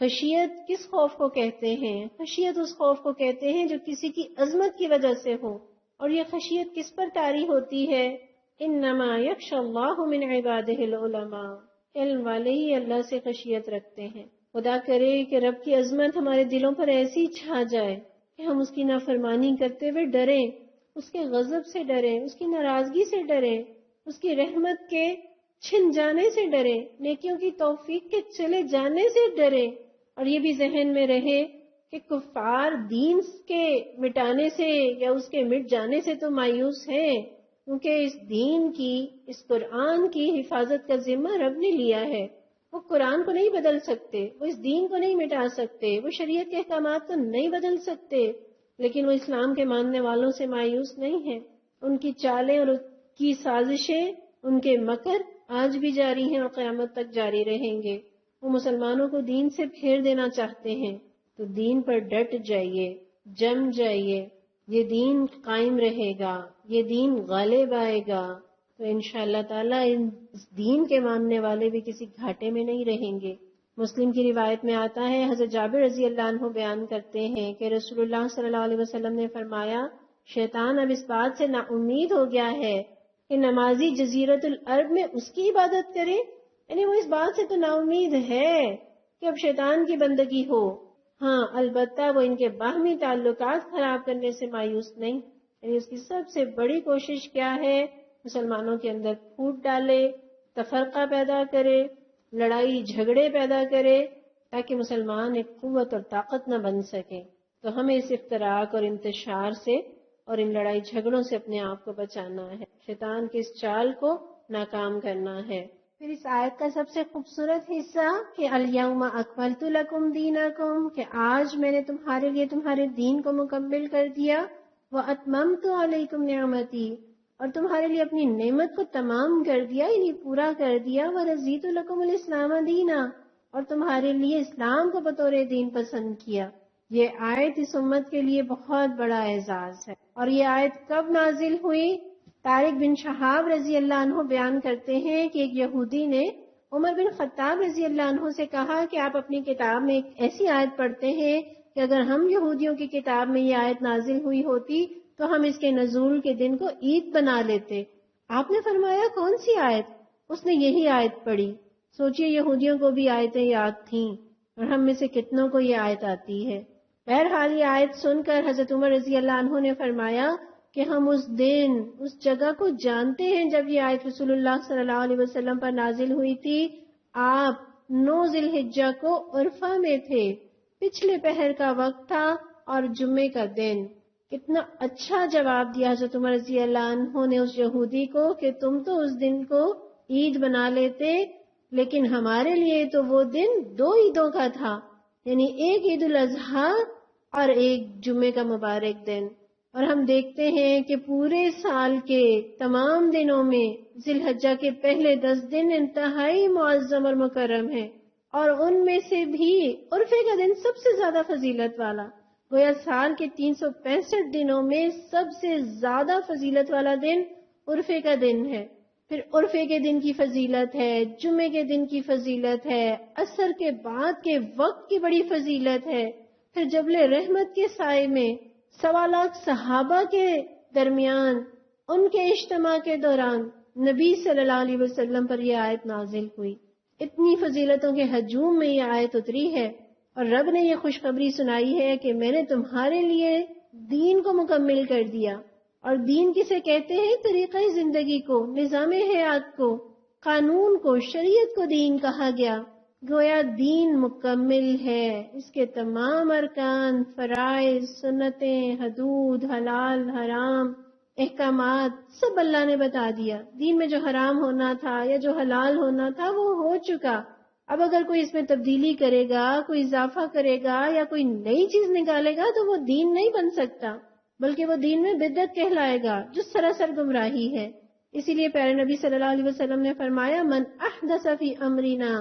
A: خشیت کس خوف کو کہتے ہیں؟ خشیت اس خوف کو کہتے ہیں جو کسی کی عظمت کی وجہ سے ہو. اور یہ خشیت کس پر طاری ہوتی ہے؟ انما یخشی اللہ من عبادہ العلماء. علم والے ہی اللہ سے خشیت رکھتے ہیں. خدا کرے کہ رب کی عظمت ہمارے دلوں پر ایسی چھا جائے کہ ہم اس کی نافرمانی کرتے ہوئے ڈریں، اس کے غضب سے ڈریں، اس کی ناراضگی سے ڈریں، اس کی رحمت کے چھن جانے سے ڈریں، نیکیوں کی توفیق کے چلے جانے سے ڈریں. اور یہ بھی ذہن میں رہے کہ کفار دین کے مٹانے سے یا اس کے مٹ جانے سے تو مایوس ہیں، کیونکہ اس دین کی، اس قرآن کی حفاظت کا ذمہ رب نے لیا ہے. وہ قرآن کو نہیں بدل سکتے، وہ اس دین کو نہیں مٹا سکتے، وہ شریعت کے احکامات کو نہیں بدل سکتے، لیکن وہ اسلام کے ماننے والوں سے مایوس نہیں ہیں. ان کی چالیں اور ان کی سازشیں، ان کے مکر آج بھی جاری ہیں اور قیامت تک جاری رہیں گے. وہ مسلمانوں کو دین سے پھیر دینا چاہتے ہیں، تو دین پر ڈٹ جائیے، جم جائیے. یہ دین قائم رہے گا، یہ دین غالب آئے گا، تو انشاءاللہ تعالیٰ اس دین کے ماننے والے بھی کسی گھاٹے میں نہیں رہیں گے. مسلم کی روایت میں آتا ہے، حضرت جابر رضی اللہ عنہ بیان کرتے ہیں کہ رسول اللہ صلی اللہ علیہ وسلم نے فرمایا، شیطان اب اس بات سے نا امید ہو گیا ہے کہ نمازی جزیرت العرب میں اس کی عبادت کرے. یعنی وہ اس بات سے تو نا امید ہے کہ اب شیطان کی بندگی ہو. ہاں البتہ وہ ان کے باہمی تعلقات خراب کرنے سے مایوس نہیں. یعنی اس کی سب سے بڑی کوشش کیا ہے؟ مسلمانوں کے اندر پھوٹ ڈالے، تفرقہ پیدا کرے، لڑائی جھگڑے پیدا کرے، تاکہ مسلمان ایک قوت اور طاقت نہ بن سکے. تو ہمیں اس افتراق اور انتشار سے اور ان لڑائی جھگڑوں سے اپنے آپ کو بچانا ہے، شیطان کی اس چال کو ناکام کرنا ہے. پھر اس آیت کا سب سے خوبصورت حصہ کہ الیوم اکملت لکم دینکم، کہ آج میں نے تمہارے لیے تمہارے دین کو مکمل کر دیا، واتممت علیکم نعمتی، اور تمہارے لیے اپنی نعمت کو تمام کر دیا، یعنی پورا کر دیا، ورضیت لکم الاسلام دینا، اور تمہارے لیے اسلام کو بطور دین پسند کیا. یہ آیت اس امت کے لیے بہت بڑا اعزاز ہے. اور یہ آیت کب نازل ہوئی؟ طارق بن شہاب رضی اللہ عنہ بیان کرتے ہیں کہ ایک یہودی نے عمر بن خطاب رضی اللہ عنہ سے کہا کہ آپ اپنی کتاب میں ایک ایسی آیت پڑھتے ہیں کہ اگر ہم یہودیوں کی کتاب میں یہ آیت نازل ہوئی ہوتی تو ہم اس کے نزول کے دن کو عید بنا لیتے. آپ نے فرمایا کون سی آیت؟ اس نے یہی آیت پڑھی. سوچئے یہودیوں کو بھی آیتیں یاد تھیں اور ہم میں سے کتنوں کو یہ آیت آتی ہے. بہرحال یہ آیت سن کر حضرت عمر رضی اللہ عنہ نے فرمایا کہ ہم اس دن، اس جگہ کو جانتے ہیں جب یہ آیت رسول اللہ صلی اللہ علیہ وسلم پر نازل ہوئی تھی. آپ 9 ذی الحجہ کو عرفہ میں تھے، پچھلے پہر کا وقت تھا اور جمعے کا دن. کتنا اچھا جواب دیا حضرت عمر رضی اللہ عنہ نے اس یہودی کو کہ تم تو اس دن کو عید بنا لیتے، لیکن ہمارے لیے تو وہ دن 2 عیدوں کا تھا، یعنی ایک عید الاضحیٰ اور ایک جمعے کا مبارک دن. اور ہم دیکھتے ہیں کہ پورے سال کے تمام دنوں میں ذی الحجہ کے پہلے 10 دن انتہائی معظم اور مکرم ہیں، اور ان میں سے بھی عرفے کا دن سب سے زیادہ فضیلت والا. گویا سال کے 365 دنوں میں سب سے زیادہ فضیلت والا دن عرفے کا دن ہے. پھر عرفے کے دن کی فضیلت ہے، جمعے کے دن کی فضیلت ہے، عصر کے بعد کے وقت کی بڑی فضیلت ہے. پھر جبل رحمت کے سائے میں 1.25 لاکھ صحابہ کے درمیان ان کے اجتماع کے دوران نبی صلی اللہ علیہ وسلم پر یہ آیت نازل ہوئی. اتنی فضیلتوں کے ہجوم میں یہ آیت اتری ہے اور رب نے یہ خوشخبری سنائی ہے کہ میں نے تمہارے لیے دین کو مکمل کر دیا. اور دین کسے کہتے ہیں؟ طریقہ زندگی کو، نظام حیات کو، قانون کو، شریعت کو دین کہا گیا. گویا دین مکمل ہے، اس کے تمام ارکان، فرائض، سنتیں، حدود، حلال حرام، احکامات سب اللہ نے بتا دیا. دین میں جو حرام ہونا تھا یا جو حلال ہونا تھا وہ ہو چکا. اب اگر کوئی اس میں تبدیلی کرے گا، کوئی اضافہ کرے گا یا کوئی نئی چیز نکالے گا تو وہ دین نہیں بن سکتا، بلکہ وہ دین میں بدعت کہلائے گا جو سراسر گمراہی ہے. اسی لیے پیارے نبی صلی اللہ علیہ وسلم نے فرمایا من احدث فی امرنا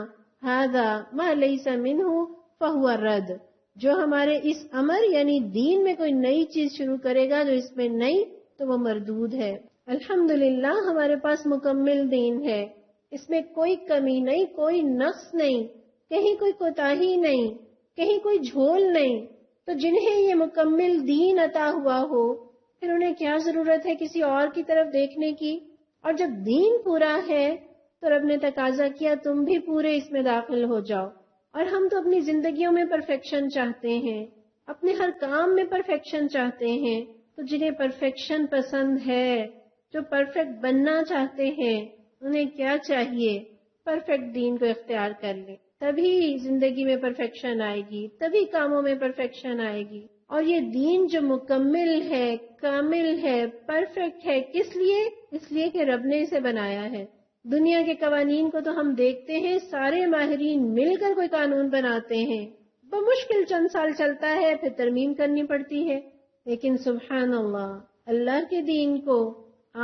A: ھذا ما لیس منہ فہو رد، جو ہمارے اس امر یعنی دین میں کوئی نئی چیز شروع کرے گا جو اس میں نہیں تو وہ مردود ہے. الحمدللہ ہمارے پاس مکمل دین ہے، اس میں کوئی کمی نہیں، کوئی نقص نہیں، کہیں کوئی کوتاہی نہیں. کہیں کوئی جھول نہیں. تو جنہیں یہ مکمل دین عطا ہوا ہو پھر انہیں کیا ضرورت ہے کسی اور کی طرف دیکھنے کی. اور جب دین پورا ہے تو رب نے تقاضا کیا تم بھی پورے اس میں داخل ہو جاؤ. اور ہم تو اپنی زندگیوں میں پرفیکشن چاہتے ہیں، اپنے ہر کام میں پرفیکشن چاہتے ہیں. تو جنہیں پرفیکشن پسند ہے، جو پرفیکٹ بننا چاہتے ہیں، انہیں کیا چاہیے؟ پرفیکٹ دین کو اختیار کر لیں. تبھی زندگی میں پرفیکشن آئے گی، تبھی کاموں میں پرفیکشن آئے گی. اور یہ دین جو مکمل ہے، کامل ہے، پرفیکٹ ہے، کس لیے؟ اس لیے کہ رب نے اسے بنایا ہے. دنیا کے قوانین کو تو ہم دیکھتے ہیں، سارے ماہرین مل کر کوئی قانون بناتے ہیں، بمشکل چند سال چلتا ہے پھر ترمیم کرنی پڑتی ہے. لیکن سبحان اللہ، اللہ کے دین کو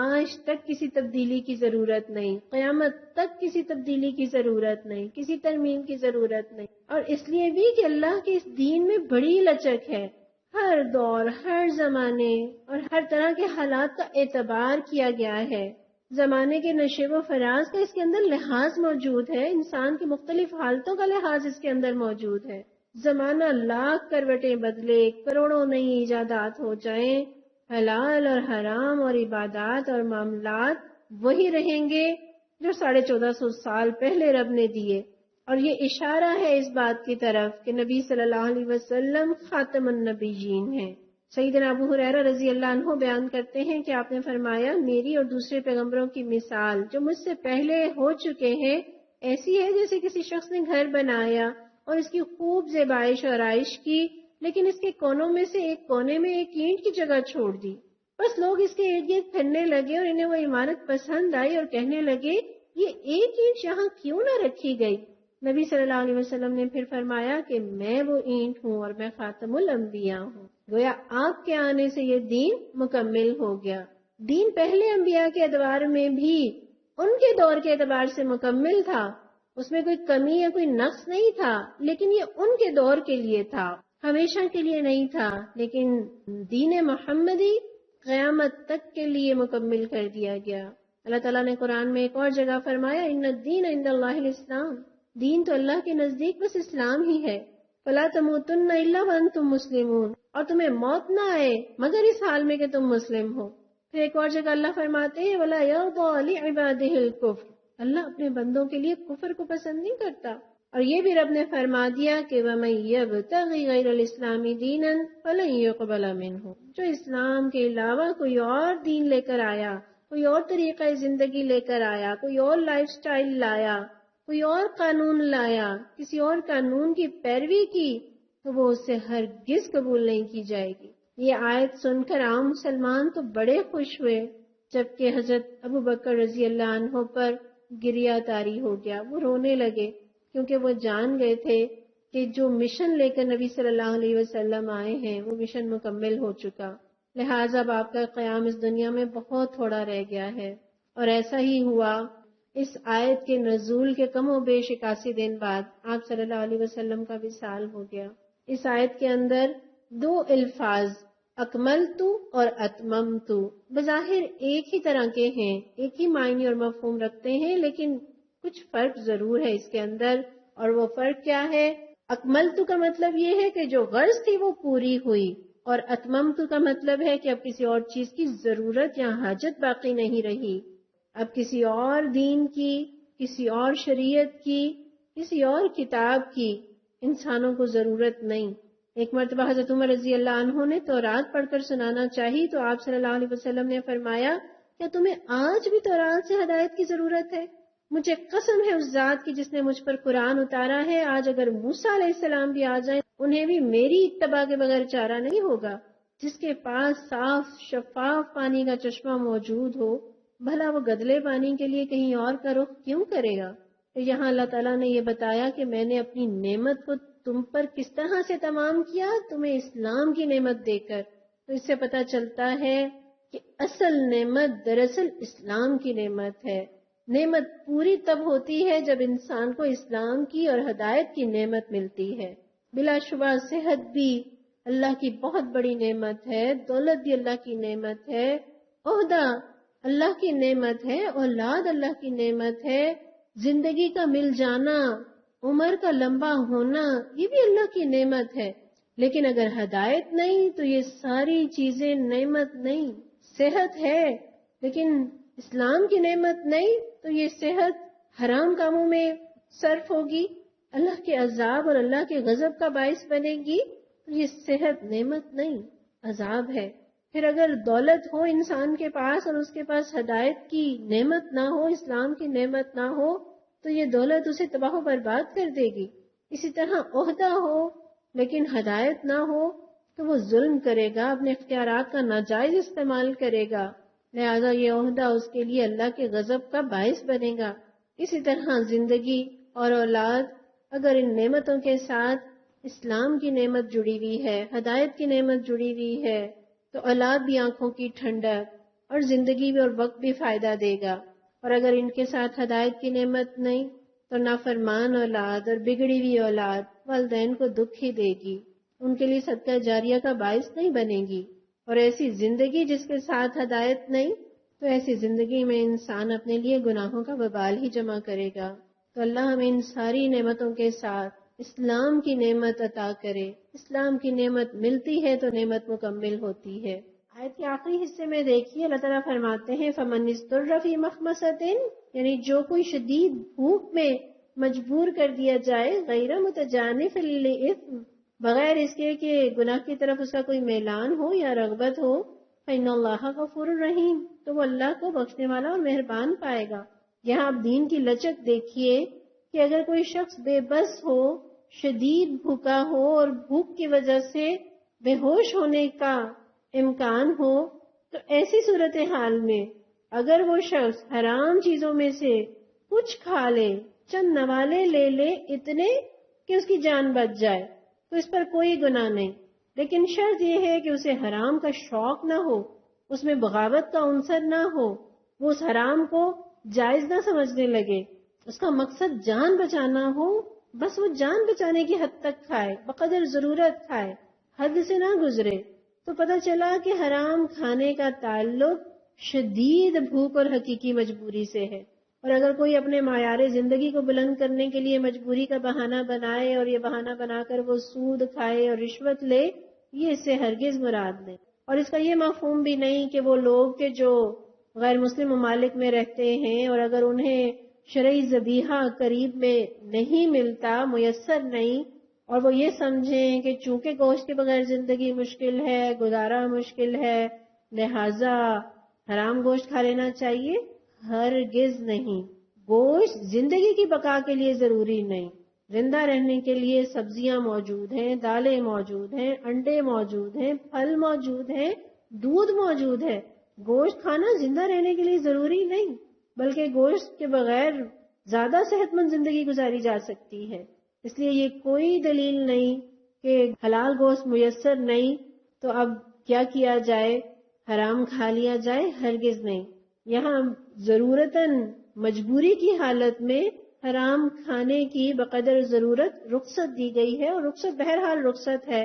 A: آج تک کسی تبدیلی کی ضرورت نہیں، قیامت تک کسی تبدیلی کی ضرورت نہیں، کسی ترمیم کی ضرورت نہیں. اور اس لیے بھی کہ اللہ کے اس دین میں بڑی لچک ہے. ہر دور، ہر زمانے اور ہر طرح کے حالات کا اعتبار کیا گیا ہے. زمانے کے نشیب و فراز کا اس کے اندر لحاظ موجود ہے، انسان کی مختلف حالتوں کا لحاظ اس کے اندر موجود ہے. زمانہ لاکھ کروٹیں بدلے، کروڑوں نئی ایجادات ہو جائیں، حلال اور حرام اور عبادات اور معاملات وہی رہیں گے جو 1450 سال پہلے رب نے دیے. اور یہ اشارہ ہے اس بات کی طرف کہ نبی صلی اللہ علیہ وسلم خاتم النبیین ہیں. سیدنا ابو ہریرہ رضی اللہ عنہ بیان کرتے ہیں کہ آپ نے فرمایا میری اور دوسرے پیغمبروں کی مثال جو مجھ سے پہلے ہو چکے ہیں ایسی ہے جیسے کسی شخص نے گھر بنایا اور اس کی خوب زیبائش اور آرائش کی، لیکن اس کے کونوں میں سے ایک کونے میں ایک اینٹ کی جگہ چھوڑ دی. بس لوگ اس کے ارد گرد پھرنے لگے اور انہیں وہ عمارت پسند آئی اور کہنے لگے یہ ایک اینٹ یہاں کیوں نہ رکھی گئی. نبی صلی اللہ علیہ وسلم نے پھر فرمایا کہ میں وہ اینٹ ہوں اور میں خاتم الانبیاء ہوں. گویا آپ کے آنے سے یہ دین مکمل ہو گیا. دین پہلے انبیاء کے ادوار میں بھی ان کے دور کے اعتبار سے مکمل تھا، اس میں کوئی کمی یا کوئی نقص نہیں تھا، لیکن یہ ان کے دور کے لیے تھا، ہمیشہ کے لیے نہیں تھا. لیکن دین محمدی قیامت تک کے لیے مکمل کر دیا گیا. اللہ تعالیٰ نے قرآن میں ایک اور جگہ فرمایا ان الدین عند اللہ الاسلام، دین تو اللہ کے نزدیک بس اسلام ہی ہے. فلا تموتن الا وانتم مسلمون، اور تمہیں موت نہ آئے مگر اس حال میں کہ تم مسلم ہو. پھر ایک اور جگہ اللہ فرماتے ہیں ولا یرضى لعباده الكفر، اللہ اپنے بندوں کے لیے کفر کو پسند نہیں کرتا. اور یہ بھی رب نے فرما دیا کہ وَمَن يَبْتَغِ غَيْرَ الْإِسْلَامِ دِينًا فَلَن يُقْبَلَ مِنْهُ، جو اسلام کے علاوہ کوئی اور دین لے کر آیا، کوئی اور طریقہ زندگی لے کر آیا، کوئی اور لائف سٹائل لایا، کوئی اور قانون لایا، کسی اور قانون کی پیروی کی تو وہ اس سے ہرگز قبول نہیں کی جائے گی. یہ آیت سن کر عام مسلمان تو بڑے خوش ہوئے، جبکہ حضرت ابو بکر رضی اللہ عنہ پر گریہ طاری ہو گیا. وہ رونے لگے کیونکہ وہ جان گئے تھے کہ جو مشن لے کر نبی صلی اللہ علیہ وسلم آئے ہیں وہ مشن مکمل ہو چکا، لہٰذا اب آپ کا قیام اس دنیا میں بہت تھوڑا رہ گیا ہے. اور ایسا ہی ہوا. اس آیت کے نزول کے کم و بیش 81 دن بعد آپ صلی اللہ علیہ وسلم کا وصال ہو گیا. اس آیت کے اندر دو الفاظ اکملتو اور اتممتو بظاہر ایک ہی طرح کے ہیں، ایک ہی معنی اور مفہوم رکھتے ہیں، لیکن کچھ فرق ضرور ہے اس کے اندر. اور وہ فرق کیا ہے؟ اکملتو کا مطلب یہ ہے کہ جو غرض تھی وہ پوری ہوئی، اور اتممتو کا مطلب ہے کہ اب کسی اور چیز کی ضرورت یا حاجت باقی نہیں رہی. اب کسی اور دین کی، کسی اور شریعت کی، کسی اور کتاب کی انسانوں کو ضرورت نہیں. ایک مرتبہ حضرت عمر رضی اللہ عنہ نے تورات پڑھ کر سنانا چاہی تو آپ صلی اللہ علیہ وسلم نے فرمایا کیا تمہیں آج بھی تورات سے ہدایت کی ضرورت ہے؟ مجھے قسم ہے اس ذات کی جس نے مجھ پر قرآن اتارا ہے، آج اگر موسیٰ علیہ السلام بھی آ جائیں انہیں بھی میری اتباع کے بغیر چارہ نہیں ہوگا. جس کے پاس صاف شفاف پانی کا چشمہ موجود ہو بھلا وہ گدلے پانی کے لیے کہیں اور کا رخ کیوں کرے گا؟ تو یہاں اللہ تعالیٰ نے یہ بتایا کہ میں نے اپنی نعمت کو تم پر کس طرح سے تمام کیا، تمہیں اسلام کی نعمت دے کر. تو اس سے پتہ چلتا ہے کہ اصل نعمت دراصل اسلام کی نعمت ہے. نعمت پوری تب ہوتی ہے جب انسان کو اسلام کی اور ہدایت کی نعمت ملتی ہے. بلا شبہ صحت بھی اللہ کی بہت بڑی نعمت ہے، دولت بھی اللہ کی نعمت ہے، عہدہ اللہ کی نعمت ہے، اولاد اللہ کی نعمت ہے، زندگی کا مل جانا عمر کا لمبا ہونا یہ بھی اللہ کی نعمت ہے، لیکن اگر ہدایت نہیں تو یہ ساری چیزیں نعمت نہیں۔ صحت ہے لیکن اسلام کی نعمت نہیں تو یہ صحت حرام کاموں میں صرف ہوگی، اللہ کے عذاب اور اللہ کے غضب کا باعث بنے گی، تو یہ صحت نعمت نہیں، عذاب ہے۔ پھر اگر دولت ہو انسان کے پاس اور اس کے پاس ہدایت کی نعمت نہ ہو، اسلام کی نعمت نہ ہو، تو یہ دولت اسے تباہ و برباد کر دے گی۔ اسی طرح عہدہ ہو لیکن ہدایت نہ ہو تو وہ ظلم کرے گا، اپنے اختیارات کا ناجائز استعمال کرے گا، لہذا یہ عہدہ اس کے لیے اللہ کے غضب کا باعث بنے گا۔ اسی طرح زندگی اور اولاد، اگر ان نعمتوں کے ساتھ اسلام کی نعمت جڑی ہوئی ہے، ہدایت کی نعمت جڑی ہوئی ہے، تو اولاد بھی آنکھوں کی ٹھنڈک اور زندگی بھی اور وقت بھی فائدہ دے گا۔ اور اگر ان کے ساتھ ہدایت کی نعمت نہیں تو نافرمان اولاد اور بگڑی ہوئی اولاد والدین کو دکھ ہی دے گی، ان کے لیے صدقہ جاریہ کا باعث نہیں بنے گی۔ اور ایسی زندگی جس کے ساتھ ہدایت نہیں، تو ایسی زندگی میں انسان اپنے لیے گناہوں کا وبال ہی جمع کرے گا۔ تو اللہ ہمیں ان ساری نعمتوں کے ساتھ اسلام کی نعمت عطا کرے۔ اسلام کی نعمت ملتی ہے تو نعمت مکمل ہوتی ہے۔ آیت کے آخری حصے میں دیکھیے اللہ تعالیٰ فرماتے ہیں فَمَنِ اسْتُرَّ فِي مَخْمَصَةٍ، یعنی جو کوئی شدید بھوک میں مجبور کر دیا جائے، غیر متجانف لِإِثْمٍ، بغیر اس کے کہ گناہ کی طرف اس کا کوئی میلان ہو یا رغبت ہو، فَإِنَّ اللَّهَ غَفُورٌ رَحِيمٌ، تو وہ اللہ کو بخشنے والا اور مہربان پائے گا۔ یہاں آپ دین کی لچک دیکھیے کہ اگر کوئی شخص بے بس ہو، شدید بھوکا ہو اور بھوک کی وجہ سے بے ہوش ہونے کا امکان ہو، تو ایسی صورتحال میں اگر وہ شخص حرام چیزوں میں سے کچھ کھا لے، چند نوالے لے لے اتنے کہ اس کی جان بچ جائے، تو اس پر کوئی گناہ نہیں، لیکن شرط یہ ہے کہ اسے حرام کا شوق نہ ہو، اس میں بغاوت کا عنصر نہ ہو، وہ اس حرام کو جائز نہ سمجھنے لگے، اس کا مقصد جان بچانا ہو، بس وہ جان بچانے کی حد تک کھائے، بقدر ضرورت کھائے، حد سے نہ گزرے، تو پتہ چلا کہ حرام کھانے کا تعلق شدید بھوک اور حقیقی مجبوری سے ہے۔ اور اگر کوئی اپنے معیار زندگی کو بلند کرنے کے لیے مجبوری کا بہانہ بنائے اور یہ بہانہ بنا کر وہ سود کھائے اور رشوت لے، یہ اس سے ہرگز مراد نہیں۔ اور اس کا یہ مفہوم بھی نہیں کہ وہ لوگ کہ جو غیر مسلم ممالک میں رہتے ہیں اور اگر انہیں شرعی ذبیحہ قریب میں نہیں ملتا، میسر نہیں، اور وہ یہ سمجھیں کہ چونکہ گوشت کے بغیر زندگی مشکل ہے، گزارا مشکل ہے، لہذا حرام گوشت کھا لینا چاہیے، ہرگز نہیں۔ گوشت زندگی کی بقا کے لیے ضروری نہیں، زندہ رہنے کے لیے سبزیاں موجود ہیں، دالیں موجود ہیں، انڈے موجود ہیں، پھل موجود ہیں، دودھ موجود ہے۔ گوشت کھانا زندہ رہنے کے لیے ضروری نہیں، بلکہ گوشت کے بغیر زیادہ صحت مند زندگی گزاری جا سکتی ہے۔ اس لیے یہ کوئی دلیل نہیں کہ حلال گوشت میسر نہیں تو اب کیا کیا جائے، حرام کھا لیا جائے، ہرگز نہیں۔ یہاں ضرورتاً مجبوری کی حالت میں حرام کھانے کی بقدر ضرورت رخصت دی گئی ہے، اور رخصت بہرحال رخصت ہے،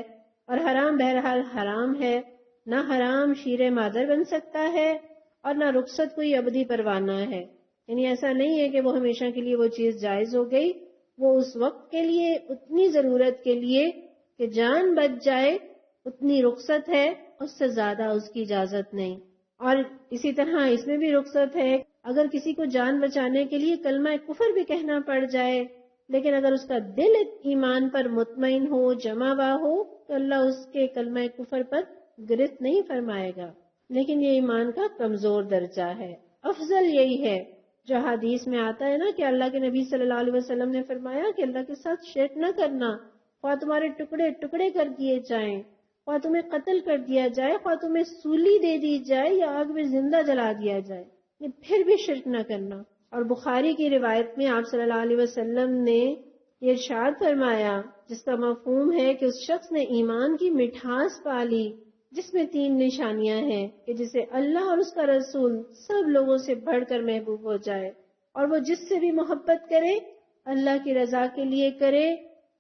A: اور حرام بہرحال حرام ہے۔ نہ حرام شیر مادر بن سکتا ہے اور نہ رخصت کوئی ابدی پروانہ ہے، یعنی ایسا نہیں ہے کہ وہ ہمیشہ کے لیے وہ چیز جائز ہو گئی، وہ اس وقت کے لیے اتنی ضرورت کے لیے کہ جان بچ جائے اتنی رخصت ہے، اس سے زیادہ اس کی اجازت نہیں۔ اور اسی طرح اس میں بھی رخصت ہے، اگر کسی کو جان بچانے کے لیے کلمہ کفر بھی کہنا پڑ جائے، لیکن اگر اس کا دل ایمان پر مطمئن ہو، جمع ہوا ہو، تو اللہ اس کے کلمہ کفر پر گرفت نہیں فرمائے گا، لیکن یہ ایمان کا کمزور درجہ ہے۔ افضل یہی ہے جو حدیث میں آتا ہے نا کہ اللہ کے نبی صلی اللہ علیہ وسلم نے فرمایا کہ اللہ کے ساتھ شرک نہ کرنا، خواہ تمہارے ٹکڑے ٹکڑے کر دیے جائیں، خواہ تمہیں قتل کر دیا جائے، خواہ تمہیں سولی دے دی جائے یا آگ میں زندہ جلا دیا جائے، یہ پھر بھی شرک نہ کرنا۔ اور بخاری کی روایت میں آپ صلی اللہ علیہ وسلم نے یہ ارشاد فرمایا، جس کا مفہوم ہے کہ اس شخص نے ایمان کی مٹھاس پالی جس میں 3 نشانیاں ہیں کہ جسے اللہ اور اس کا رسول سب لوگوں سے بڑھ کر محبوب ہو جائے، اور وہ جس سے بھی محبت کرے اللہ کی رضا کے لیے کرے،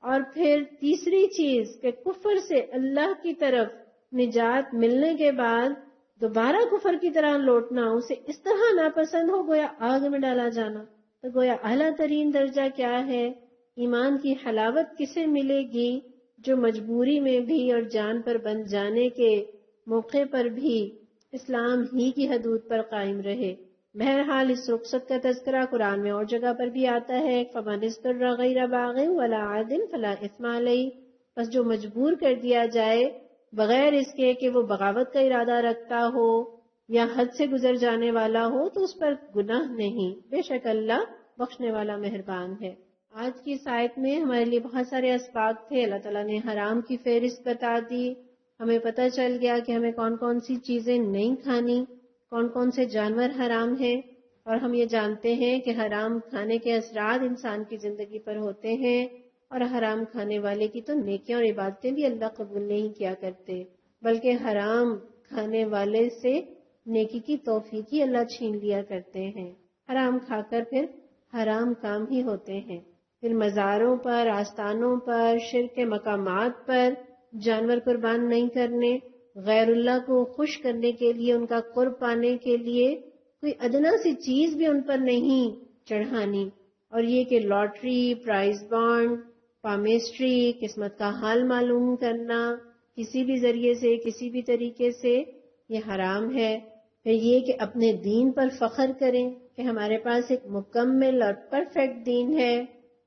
A: اور پھر تیسری چیز کہ کفر سے اللہ کی طرف نجات ملنے کے بعد دوبارہ کفر کی طرح لوٹنا اسے اس طرح ناپسند ہو گویا آگ میں ڈالا جانا۔ تو گویا اعلیٰ ترین درجہ کیا ہے ایمان کی حلاوت کسے ملے گی جو مجبوری میں بھی اور جان پر بن جانے کے موقع پر بھی اسلام ہی کی حدود پر قائم رہے۔ بہرحال اس رخصت کا تذکرہ قرآن میں اور جگہ پر بھی آتا ہے، فَمَنِ اسْتُرَّ غَيْرَ بَاغٍ وَلَا عَادٍ فَلَا إِثْمَ عَلَيْهِ، بس جو مجبور کر دیا جائے بغیر اس کے کہ وہ بغاوت کا ارادہ رکھتا ہو یا حد سے گزر جانے والا ہو تو اس پر گناہ نہیں، بے شک اللہ بخشنے والا مہربان ہے۔ آج کی اس آیت میں ہمارے لیے بہت سارے اسباق تھے، اللہ تعالیٰ نے حرام کی فہرست بتا دی، ہمیں پتہ چل گیا کہ ہمیں کون کون سی چیزیں نہیں کھانی، کون کون سے جانور حرام ہیں، اور ہم یہ جانتے ہیں کہ حرام کھانے کے اثرات انسان کی زندگی پر ہوتے ہیں، اور حرام کھانے والے کی تو نیکیاں اور عبادتیں بھی اللہ قبول نہیں کیا کرتے، بلکہ حرام کھانے والے سے نیکی کی توفیق ہی اللہ چھین لیا کرتے ہیں۔ حرام کھا کر پھر حرام کام ہی ہوتے ہیں، پھر مزاروں پر، آستانوں پر، شرک کے مقامات پر جانور قربان نہیں کرنے، غیر اللہ کو خوش کرنے کے لیے، ان کا قرب پانے کے لیے کوئی ادنا سی چیز بھی ان پر نہیں چڑھانی، اور یہ کہ لاٹری، پرائز بانڈ، پامیسٹری، قسمت کا حال معلوم کرنا کسی بھی ذریعے سے، کسی بھی طریقے سے، یہ حرام ہے۔ پھر یہ کہ اپنے دین پر فخر کریں کہ ہمارے پاس ایک مکمل اور پرفیکٹ دین ہے،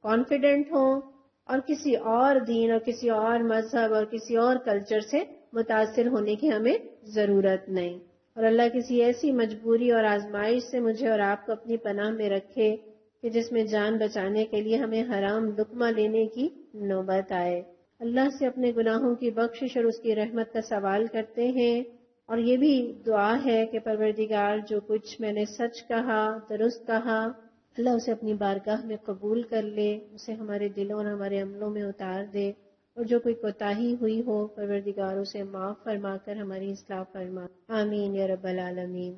A: کانفیڈنٹ ہوں، اور کسی اور دین اور کسی اور مذہب اور کسی اور کلچر سے متاثر ہونے کی ہمیں ضرورت نہیں۔ اور اللہ کسی ایسی مجبوری اور آزمائش سے مجھے اور آپ کو اپنی پناہ میں رکھے کہ جس میں جان بچانے کے لیے ہمیں حرام لقمہ لینے کی نوبت آئے۔ اللہ سے اپنے گناہوں کی بخشش اور اس کی رحمت کا سوال کرتے ہیں، اور یہ بھی دعا ہے کہ پروردگار جو کچھ میں نے سچ کہا، درست کہا، اللہ اسے اپنی بارگاہ میں قبول کر لے، اسے ہمارے دلوں اور ہمارے عملوں میں اتار دے، اور جو کوئی کوتاہی ہوئی ہو پروردگار اسے معاف فرما کر ہماری اصلاح فرما۔ آمین یا رب العالمین۔